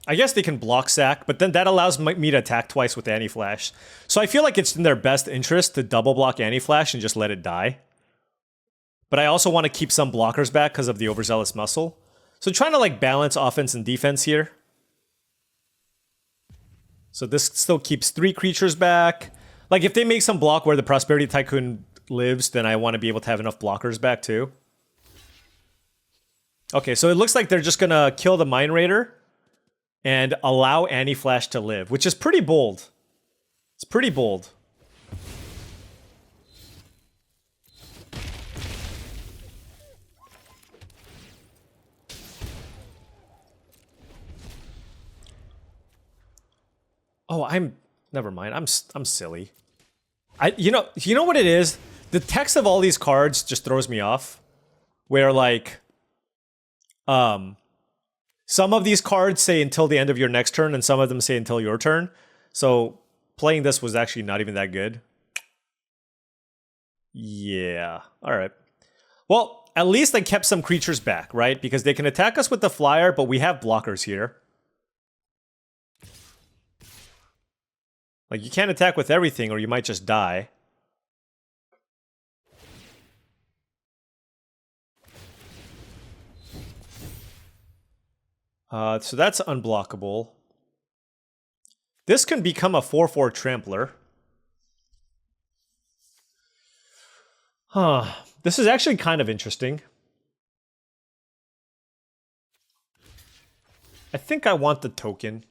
A: I guess they can block sack, but then that allows me to attack twice with anti-flash. So I feel like it's in their best interest to double block anti-flash and just let it die. But I also want to keep some blockers back because of the overzealous muscle. So trying to like balance offense and defense here. So this still keeps 3 creatures back. Like if they make some block where the Prosperity Tycoon lives, then I want to be able to have enough blockers back too. Okay, so it looks like they're just gonna kill the Mind Raider and allow anti-flash to live, which is pretty bold. It's pretty bold. Oh, never mind. I'm silly. You know what it is? The text of all these cards just throws me off. Where like some of these cards say until the end of your next turn, and some of them say until your turn. So playing this was actually not even that good. Yeah. All right. Well, at least I kept some creatures back, right? Because they can attack us with the flyer, but we have blockers here. Like, you can't attack with everything or you might just die. So that's unblockable. This can become a 4/4 trampler. Huh. This is actually kind of interesting. I think I want the token.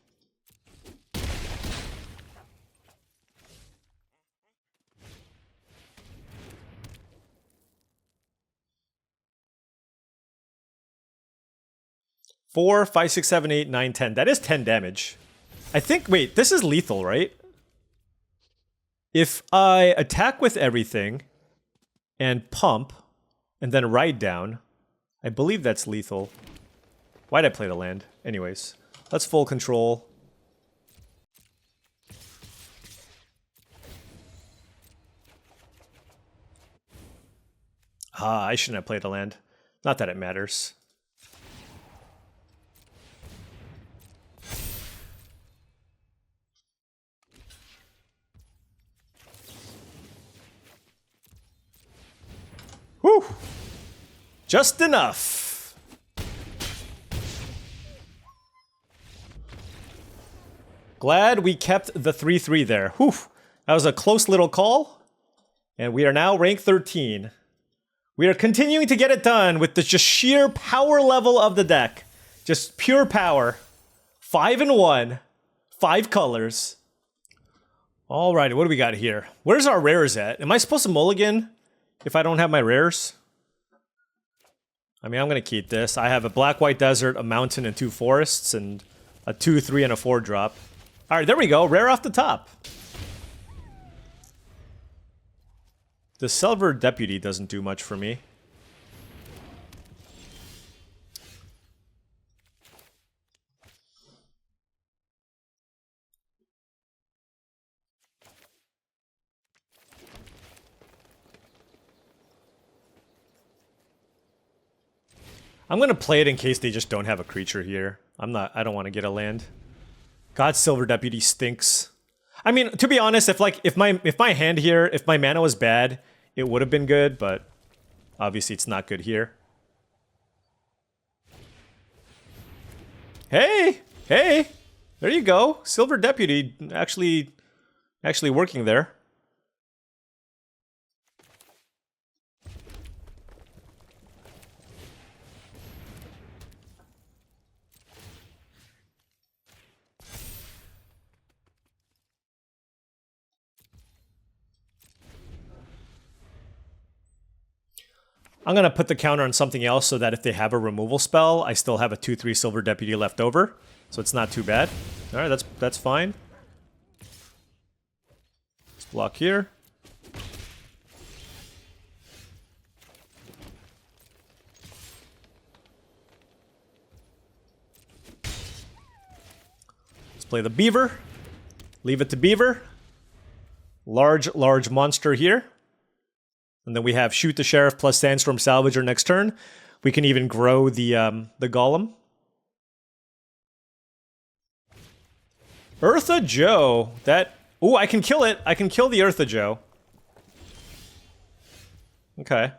A: Four, 5, 6, 7, 8, 9, 10. That is 10 damage. I think, wait, this is lethal, right? If I attack with everything and pump and then ride down, I believe that's lethal. Why'd I play the land? Anyways, let's full control. I shouldn't have played the land. Not that it matters. Whew! Just enough. Glad we kept the 3/3 there. Whew! That was a close little call. And we are now rank 13. We are continuing to get it done with the just sheer power level of the deck. Just pure power. 5 and 1. 5 colors. Alrighty, what do we got here? Where's our rares at? Am I supposed to mulligan if I don't have my rares? I mean, I'm going to keep this. I have a black-white desert, a mountain, and 2 forests, and a 2, 3, and a 4 drop. Alright, there we go. Rare off the top. The Silver Deputy doesn't do much for me. I'm gonna play it in case they just don't have a creature here. I don't want to get a land. God, Silver Deputy stinks. I mean, to be honest, if my hand here, if my mana was bad, it would have been good, but obviously it's not good here. Hey! Hey! There you go. Silver Deputy actually working there. I'm going to put the counter on something else so that if they have a removal spell, I still have a 2/3 Silver Deputy left over. So it's not too bad. Alright, that's fine. Let's block here. Let's play the Beaver. Leave it to Beaver. Large monster here. And then we have Shoot the Sheriff plus Sandstorm Salvager next turn. We can even grow the golem. Eartha Joe. That... Ooh, I can kill it. I can kill the Eartha Joe. Okay.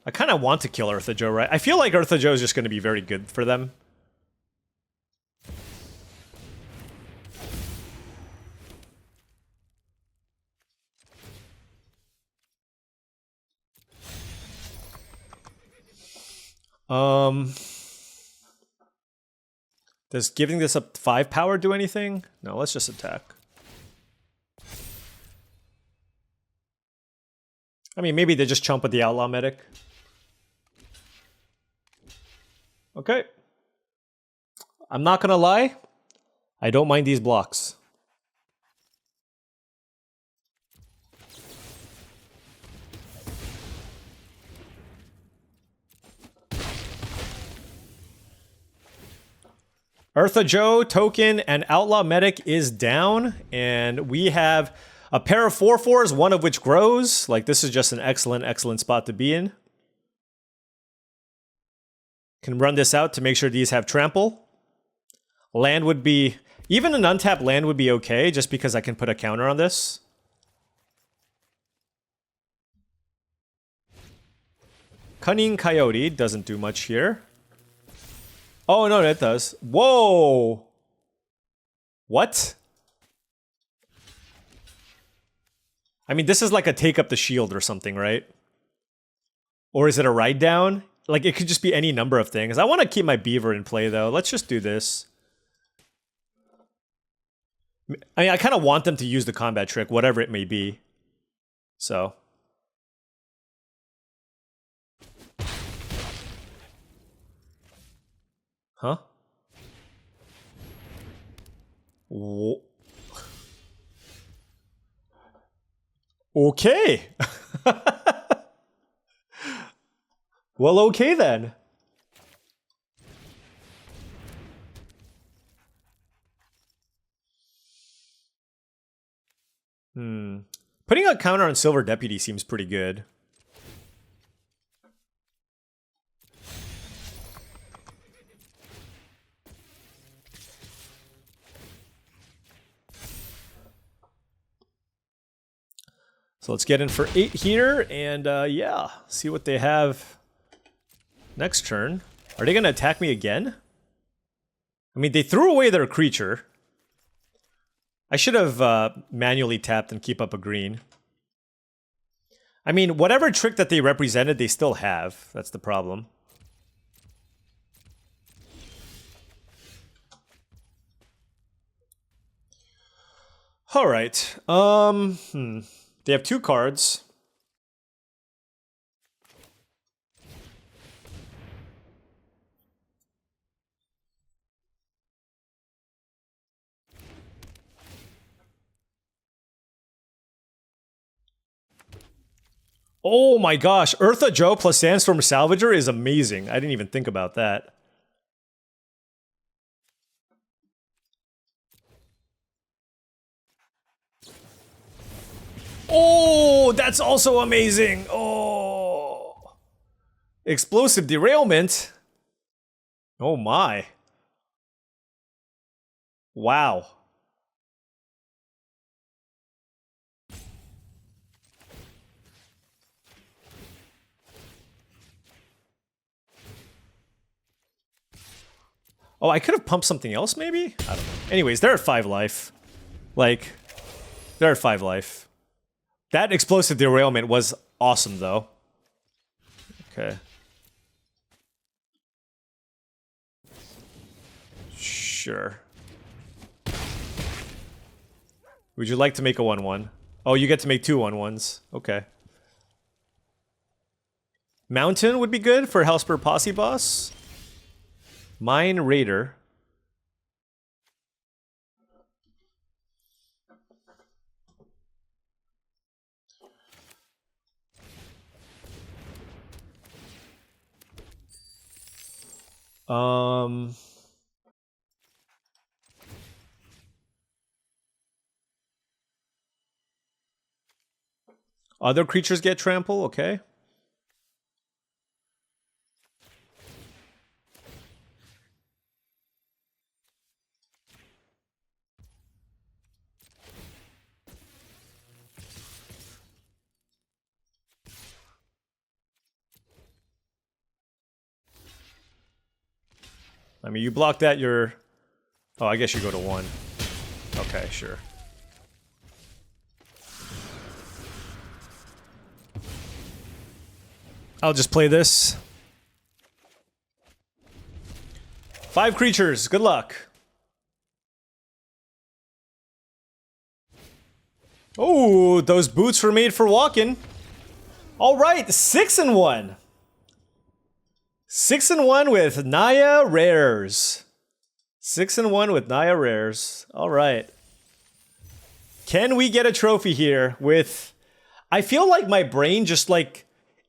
A: I kind of want to kill Eartha Joe, right? I feel like Eartha Joe is just going to be very good for them. Does giving this up 5 power do anything? No, let's just attack. I mean, maybe they just chump with the Outlaw Medic. Okay. I'm not gonna lie. I don't mind these blocks. Eartha Joe, token, and Outlaw Medic is down, and we have a pair of 4/4s, one of which grows. Like, this is just an excellent, excellent spot to be in. Can run this out to make sure these have trample. Land would be... Even an untapped land would be okay, just because I can put a counter on this. Cunning Coyote doesn't do much here. Oh, no, it does. Whoa! What? I mean, this is like a take up the shield or something, right? Or is it a ride down? Like, it could just be any number of things. I want to keep my beaver in play, though. Let's just do this. I mean, I kind of want them to use the combat trick, whatever it may be. So... Huh? Okay. Well, okay then. Putting a counter on Silver Deputy seems pretty good. So let's get in for 8 here, and yeah, see what they have next turn. Are they going to attack me again? I mean, they threw away their creature. I should have manually tapped and keep up a green. I mean, whatever trick that they represented, they still have. That's the problem. All right. They have 2 cards. Oh my gosh, Eartha Joe plus Sandstorm Salvager is amazing. I didn't even think about that. Oh, that's also amazing. Oh. Explosive Derailment. Oh my. Wow. Oh, I could have pumped something else, maybe? I don't know. Anyways, they're at 5 life. Like, they're at 5 life. That explosive derailment was awesome, though. Okay. Sure. Would you like to make a 1/1? Oh, you get to make 2 1/1s. Okay. Mountain would be good for Hellspur Posse Boss. Mine Raider. Other creatures get trample, okay. I mean, you block that, you're... Oh, I guess you go to 1. Okay, sure. I'll just play this. 5 creatures, good luck. Oh, those boots were made for walking. All right, 6 and 1. 6 and 1 with Naya Rares. 6 and 1 with Naya Rares. All right. Can we get a trophy here with... I feel like my brain just like...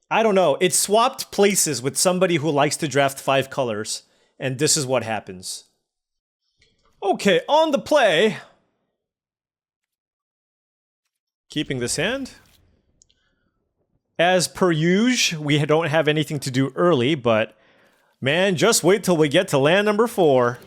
A: I don't know. It swapped places with somebody who likes to draft 5 colors. And this is what happens. Okay, on the play. Keeping this hand. As per usual, we don't have anything to do early, but... Man, just wait till we get to land number 4.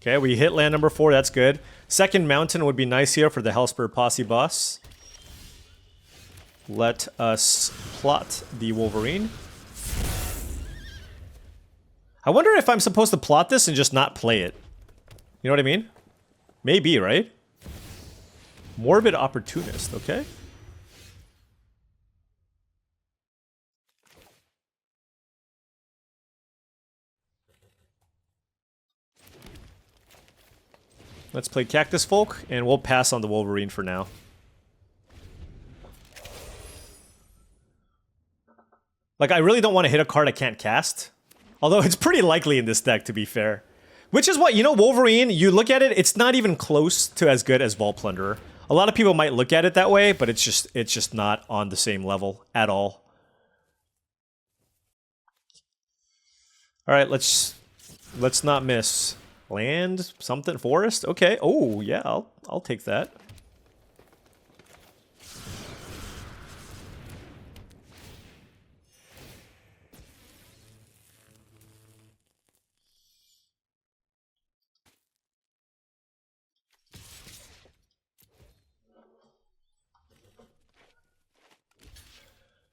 A: Okay, we hit land number 4, that's good. Second mountain would be nice here for the Hellspur Posse boss. Let us plot the Wolverine. I wonder if I'm supposed to plot this and just not play it. You know what I mean? Maybe, right? Morbid Opportunist, okay. Let's play Cactus Folk, and we'll pass on the Wolverine for now. Like, I really don't want to hit a card I can't cast. Although it's pretty likely in this deck, to be fair. Which is what, you know, Wolverine, you look at it, it's not even close to as good as Vault Plunderer. A lot of people might look at it that way, but it's just not on the same level at all. Alright, let's not miss. Land, something, forest? Okay. Oh, yeah, I'll take that.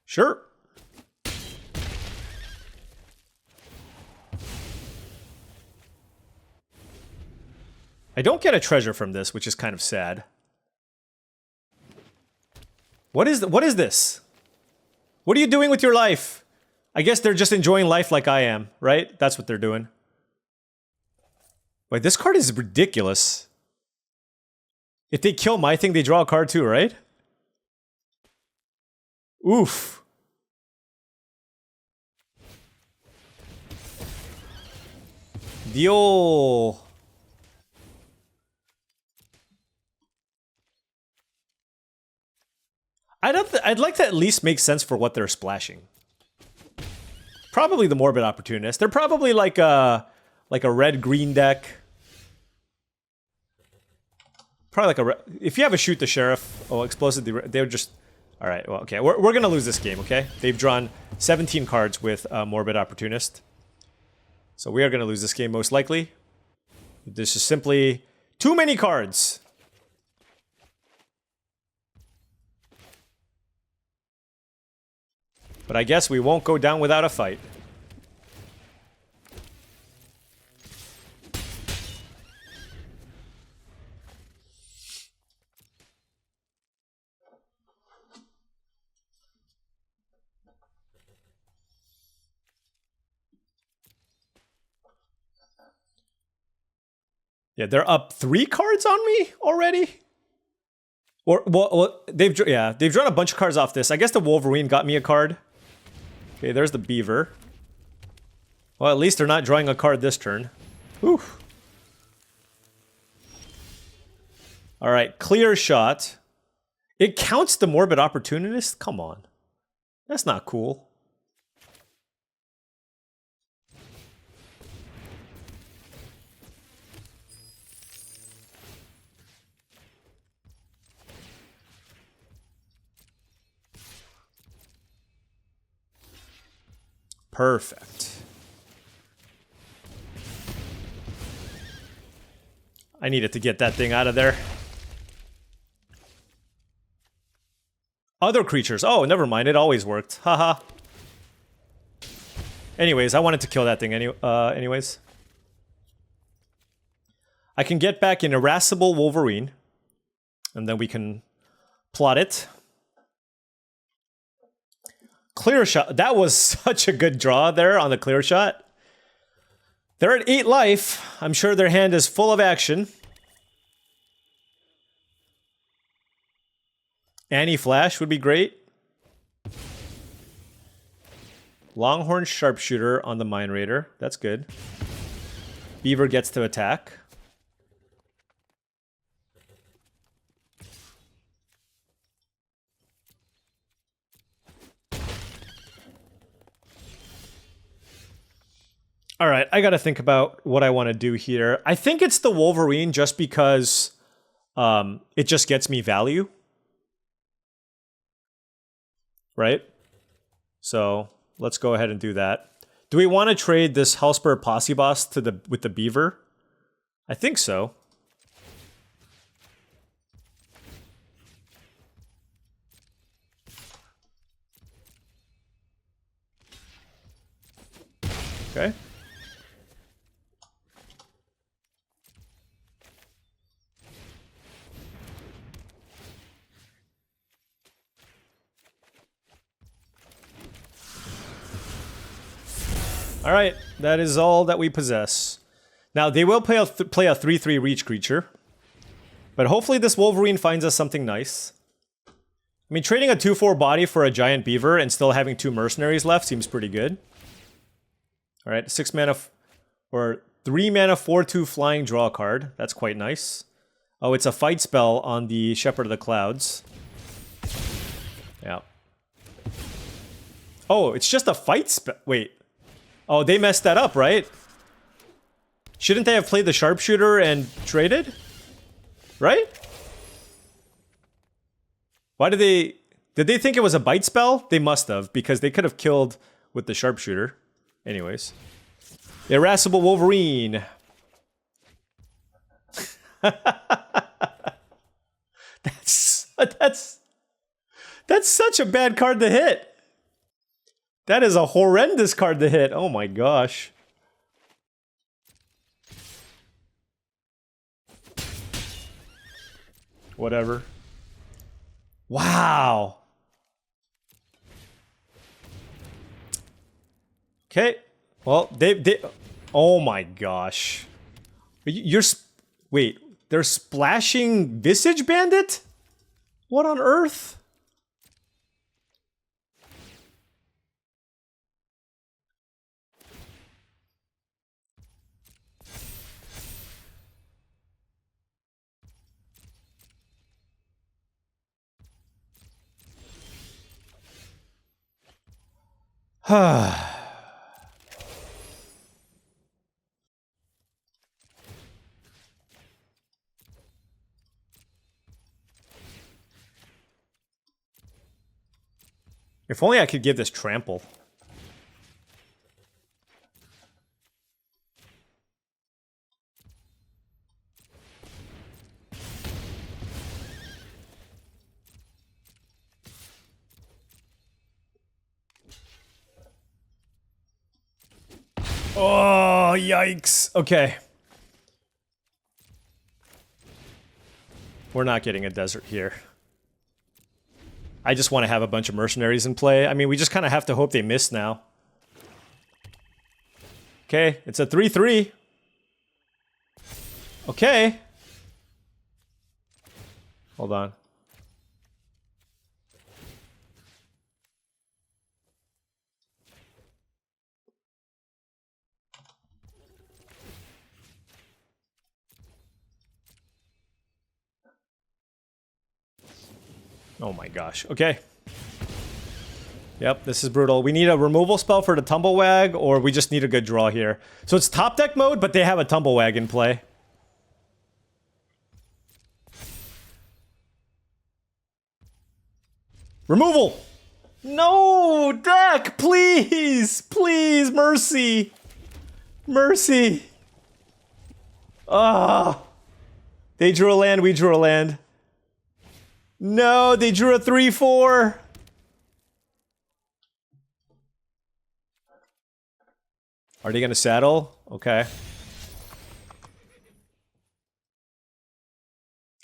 A: Sure. I don't get a treasure from this, which is kind of sad. What is this? What are you doing with your life? I guess they're just enjoying life like I am, right? That's what they're doing. Wait, this card is ridiculous. If they kill my thing, they draw a card too, right? Oof. Dio. I'd like to at least make sense for what they're splashing. Probably the Morbid Opportunist. They're probably like a red-green deck. Probably like if you have a Shoot the Sheriff, oh, Explosive, they would just... Alright, well, okay. We're gonna lose this game, okay? They've drawn 17 cards with Morbid Opportunist. So we are gonna lose this game most likely. This is simply too many cards. But I guess we won't go down without a fight. Yeah, they're up 3 cards on me already? Or, well, they've drawn a bunch of cards off this. I guess the Wolverine got me a card. Okay, there's the Beaver. Well, at least they're not drawing a card this turn. Whew. Alright, clear shot. It counts the Morbid Opportunist? Come on. That's not cool. Perfect. I needed to get that thing out of there. Other creatures. Oh, never mind. It always worked. Haha. Anyways, I wanted to kill that thing anyways. I can get back an irascible Wolverine. And then we can plot it. Clear shot. That was such a good draw there on the clear shot. They're at 8 life. I'm sure their hand is full of action. Annie Flash would be great. Longhorn Sharpshooter on the Mind Raider. That's good. Beaver gets to attack. All right, I got to think about what I want to do here. I think it's the Wolverine just because it just gets me value. Right? So let's go ahead and do that. Do we want to trade this Hellspur Posse Boss to with the Beaver? I think so. Okay. All right, that is all that we possess. Now, they will play a 3/3 reach creature. But hopefully this Wolverine finds us something nice. I mean, trading a 2/4 body for a giant beaver and still having 2 mercenaries left seems pretty good. All right, 6 mana or 3 mana 4/2 flying draw a card. That's quite nice. Oh, it's a fight spell on the Shepherd of the Clouds. Yeah. Oh, it's just a fight spell. Wait. Oh, they messed that up, right? Shouldn't they have played the Sharpshooter and traded? Right? Why did they think it was a bite spell? They must have, because they could have killed with the Sharpshooter. Anyways. Irascible Wolverine. That's such a bad card to hit. That is a horrendous card to hit. Oh my gosh. Whatever. Wow. Okay. Well, they oh my gosh. Wait, they're splashing Visage Bandit? What on earth? If only I could give this trample. Oh, yikes. Okay. We're not getting a desert here. I just want to have a bunch of mercenaries in play. I mean, we just kind of have to hope they miss now. Okay, it's a 3/3. Okay. Hold on. Oh my gosh. Okay. Yep, this is brutal. We need a removal spell for the Tumblewag, or we just need a good draw here. So it's top deck mode, but they have a Tumblewag in play. Removal! No, deck, please, please, mercy, mercy. Ah, they drew a land, we drew a land. No, they drew a 3/4. Are they gonna saddle? Okay.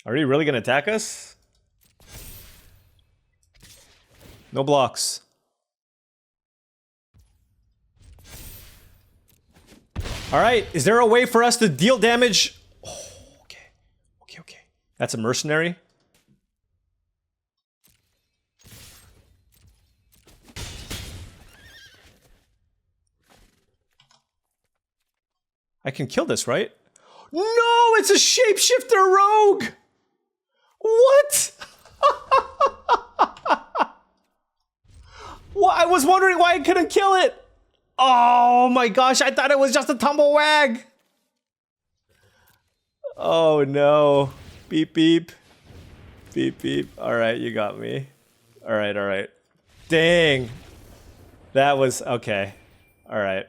A: Are they really gonna attack us? No blocks. All right, is there a way for us to deal damage? Oh, okay, okay, okay. That's a mercenary. I can kill this, right? No, it's a shapeshifter rogue! What? Well, I was wondering why I couldn't kill it. Oh my gosh, I thought it was just a tumblewag. Oh no. Beep, beep. Beep, beep. All right, you got me. All right, all right. Dang. That was, okay. All right.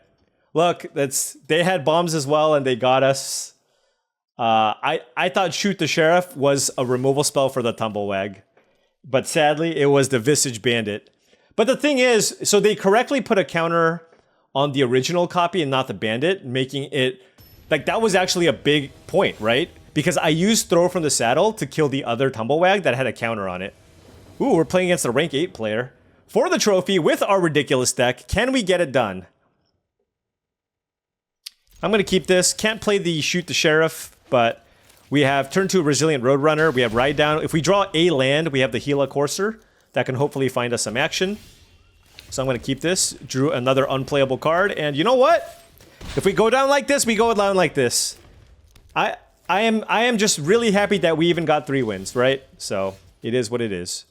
A: Look, they had bombs as well and they got us. I thought Shoot the Sheriff was a removal spell for the tumblewag. But sadly, it was the Visage Bandit. But the thing is, so they correctly put a counter on the original copy and not the bandit, making it, like, that was actually a big point, right? Because I used Throw from the Saddle to kill the other tumblewag that had a counter on it. Ooh, we're playing against a rank 8 player. For the trophy, with our ridiculous deck, can we get it done? I'm gonna keep this. Can't play the Shoot the Sheriff, but we have turn 2 Resilient Roadrunner, we have Ride Down. If we draw a land, we have the Gila Courser. That can hopefully find us some action. So I'm going to keep this. Drew another unplayable card. And you know what? If we go down like this, we go down like this. I am just really happy that we even got 3 wins, right? So it is what it is.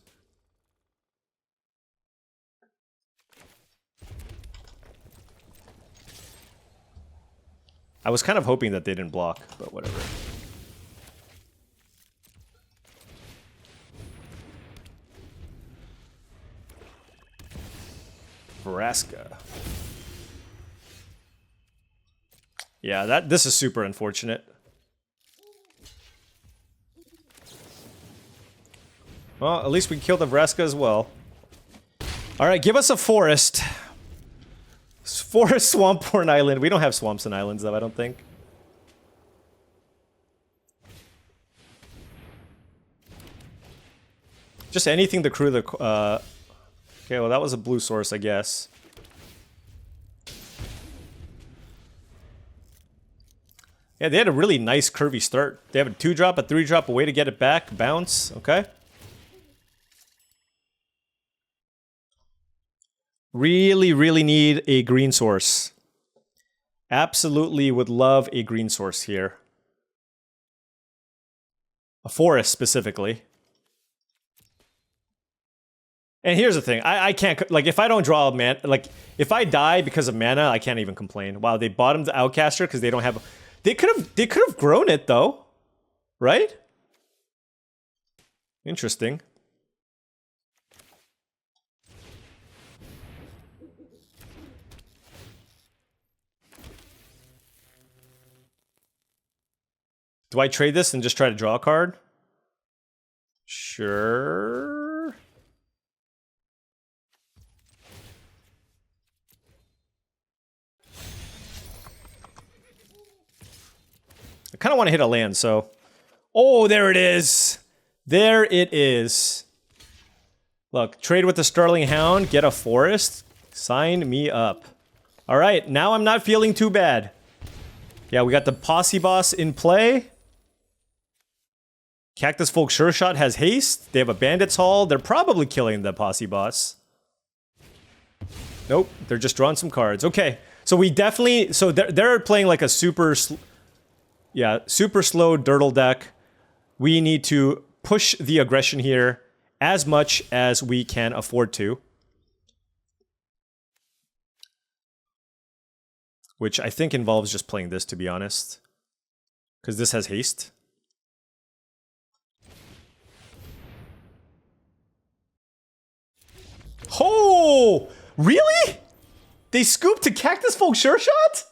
A: I was kind of hoping that they didn't block, but whatever. Vraska. Yeah, this is super unfortunate. Well, at least we killed the Vraska as well. Alright, give us a forest. Forest, swamp, or an island. We don't have swamps and islands, though, I don't think. Just anything to crew the... Okay, well, that was a blue source, I guess. Yeah, they had a really nice curvy start. They have a 2-drop, a 3-drop, a way to get it back, bounce, okay. Really, really need a green source. Absolutely would love a green source here. A forest, specifically. And here's the thing, I can't, like, if I don't draw a mana, like, if I die because of mana, I can't even complain. Wow, they bottomed the Outcaster because they don't have, they could have grown it, though. Right? Interesting. Do I trade this and just try to draw a card? Sure. I kind of want to hit a land, so... Oh, there it is! There it is. Look, trade with the Starling Hound, get a forest. Sign me up. Alright, now I'm not feeling too bad. Yeah, we got the Posse Boss in play. Cactus Folk Sure Shot has haste. They have a Bandit's Hall. They're probably killing the Posse Boss. Nope, they're just drawing some cards. Okay, so we definitely... So they're playing like a super... Yeah, super slow Dirtle deck. We need to push the aggression here as much as we can afford to. Which I think involves just playing this, to be honest. Because this has haste. Oh! Really? They scooped to Cactus Folk Sure Shot?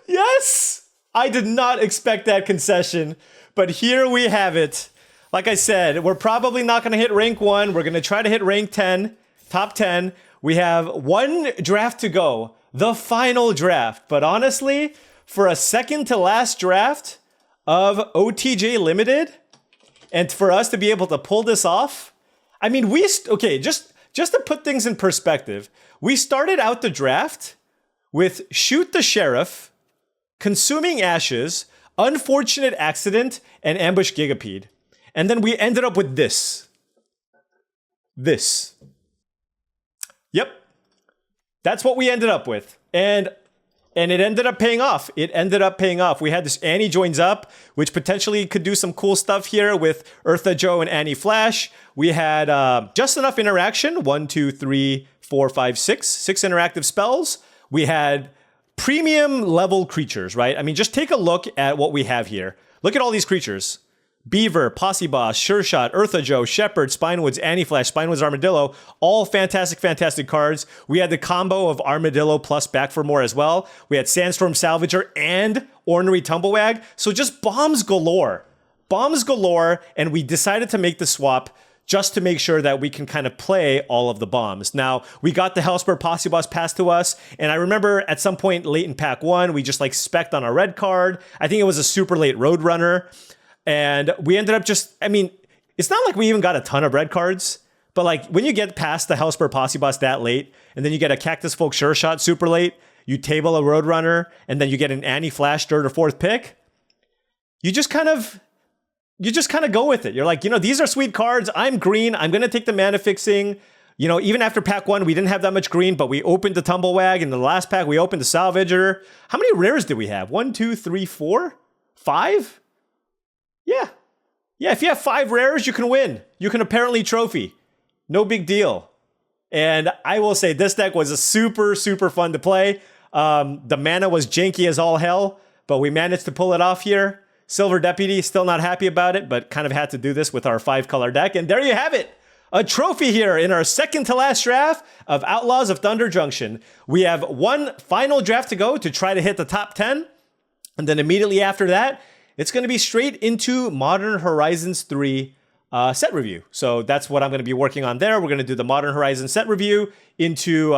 A: Yes! I did not expect that concession, but here we have it. Like I said, we're probably not going to hit rank 1. We're going to try to hit rank 10, top 10. We have one draft to go, the final draft. But honestly, for a second to last draft of OTJ Limited, and for us to be able to pull this off, I mean, okay, just to put things in perspective, we started out the draft with Shoot the Sheriff, Consuming Ashes, Unfortunate Accident, and Ambush Gigapede. And then we ended up with this. This. Yep. That's what we ended up with. And it ended up paying off. It ended up paying off. We had this Annie Joins Up, which potentially could do some cool stuff here with Eartha Joe and Annie Flash. We had just enough interaction. 1, 2, 3, 4, 5, 6. 6 interactive spells. We had premium level creatures, right? I mean, just take a look at what we have here. Look at all these creatures. Beaver, Posse Boss, Sure Shot, Eartha Joe, Shepherd, Spinewoods, Annie Flash, Spinewoods, Armadillo. All fantastic, fantastic cards. We had the combo of Armadillo plus Back for More as well. We had Sandstorm Salvager and Ornery Tumblewag. So just bombs galore. Bombs galore, and we decided to make the swap just to make sure that we can kind of play all of the bombs. Now, we got the Hellspur Posse Boss passed to us, and I remember at some point late in pack 1, we just like spec'd on a red card. I think it was a super late Roadrunner. And we ended up just, I mean, it's not like we even got a ton of red cards, but like when you get past the Hellspur Posse Boss that late, and then you get a Cactus Folk Sure Shot super late, you table a Roadrunner, and then you get an Annie Flash 3rd or 4th pick, you just kind of go with it. You're like, you know, these are sweet cards. I'm green. I'm going to take the mana fixing. You know, even after pack 1, we didn't have that much green, but we opened the Tumblewag. In the last pack, we opened the Salvager. How many rares did we have? 1, 2, 3, 4? 5? Yeah. Yeah, if you have 5 rares, you can win. You can apparently trophy. No big deal. And I will say this deck was a super, super fun to play. The mana was janky as all hell, but we managed to pull it off here. Silver Deputy, still not happy about it, but kind of had to do this with our 5-color deck. And there you have it. A trophy here in our second to last draft of Outlaws of Thunder Junction. We have one final draft to go to try to hit the top 10. And then immediately after that, it's going to be straight into Modern Horizons 3 set review. So that's what I'm going to be working on there. We're going to do the Modern Horizons set review into,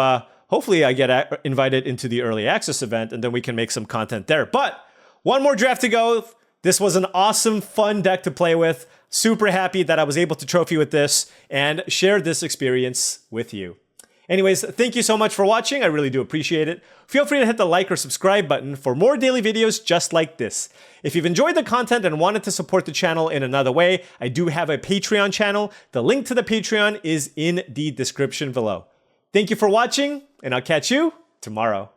A: hopefully I get invited into the early access event, and then we can make some content there. But one more draft to go. This was an awesome, fun deck to play with. Super happy that I was able to trophy with this and share this experience with you. Anyways, thank you so much for watching. I really do appreciate it. Feel free to hit the like or subscribe button for more daily videos just like this. If you've enjoyed the content and wanted to support the channel in another way, I do have a Patreon channel. The link to the Patreon is in the description below. Thank you for watching, and I'll catch you tomorrow.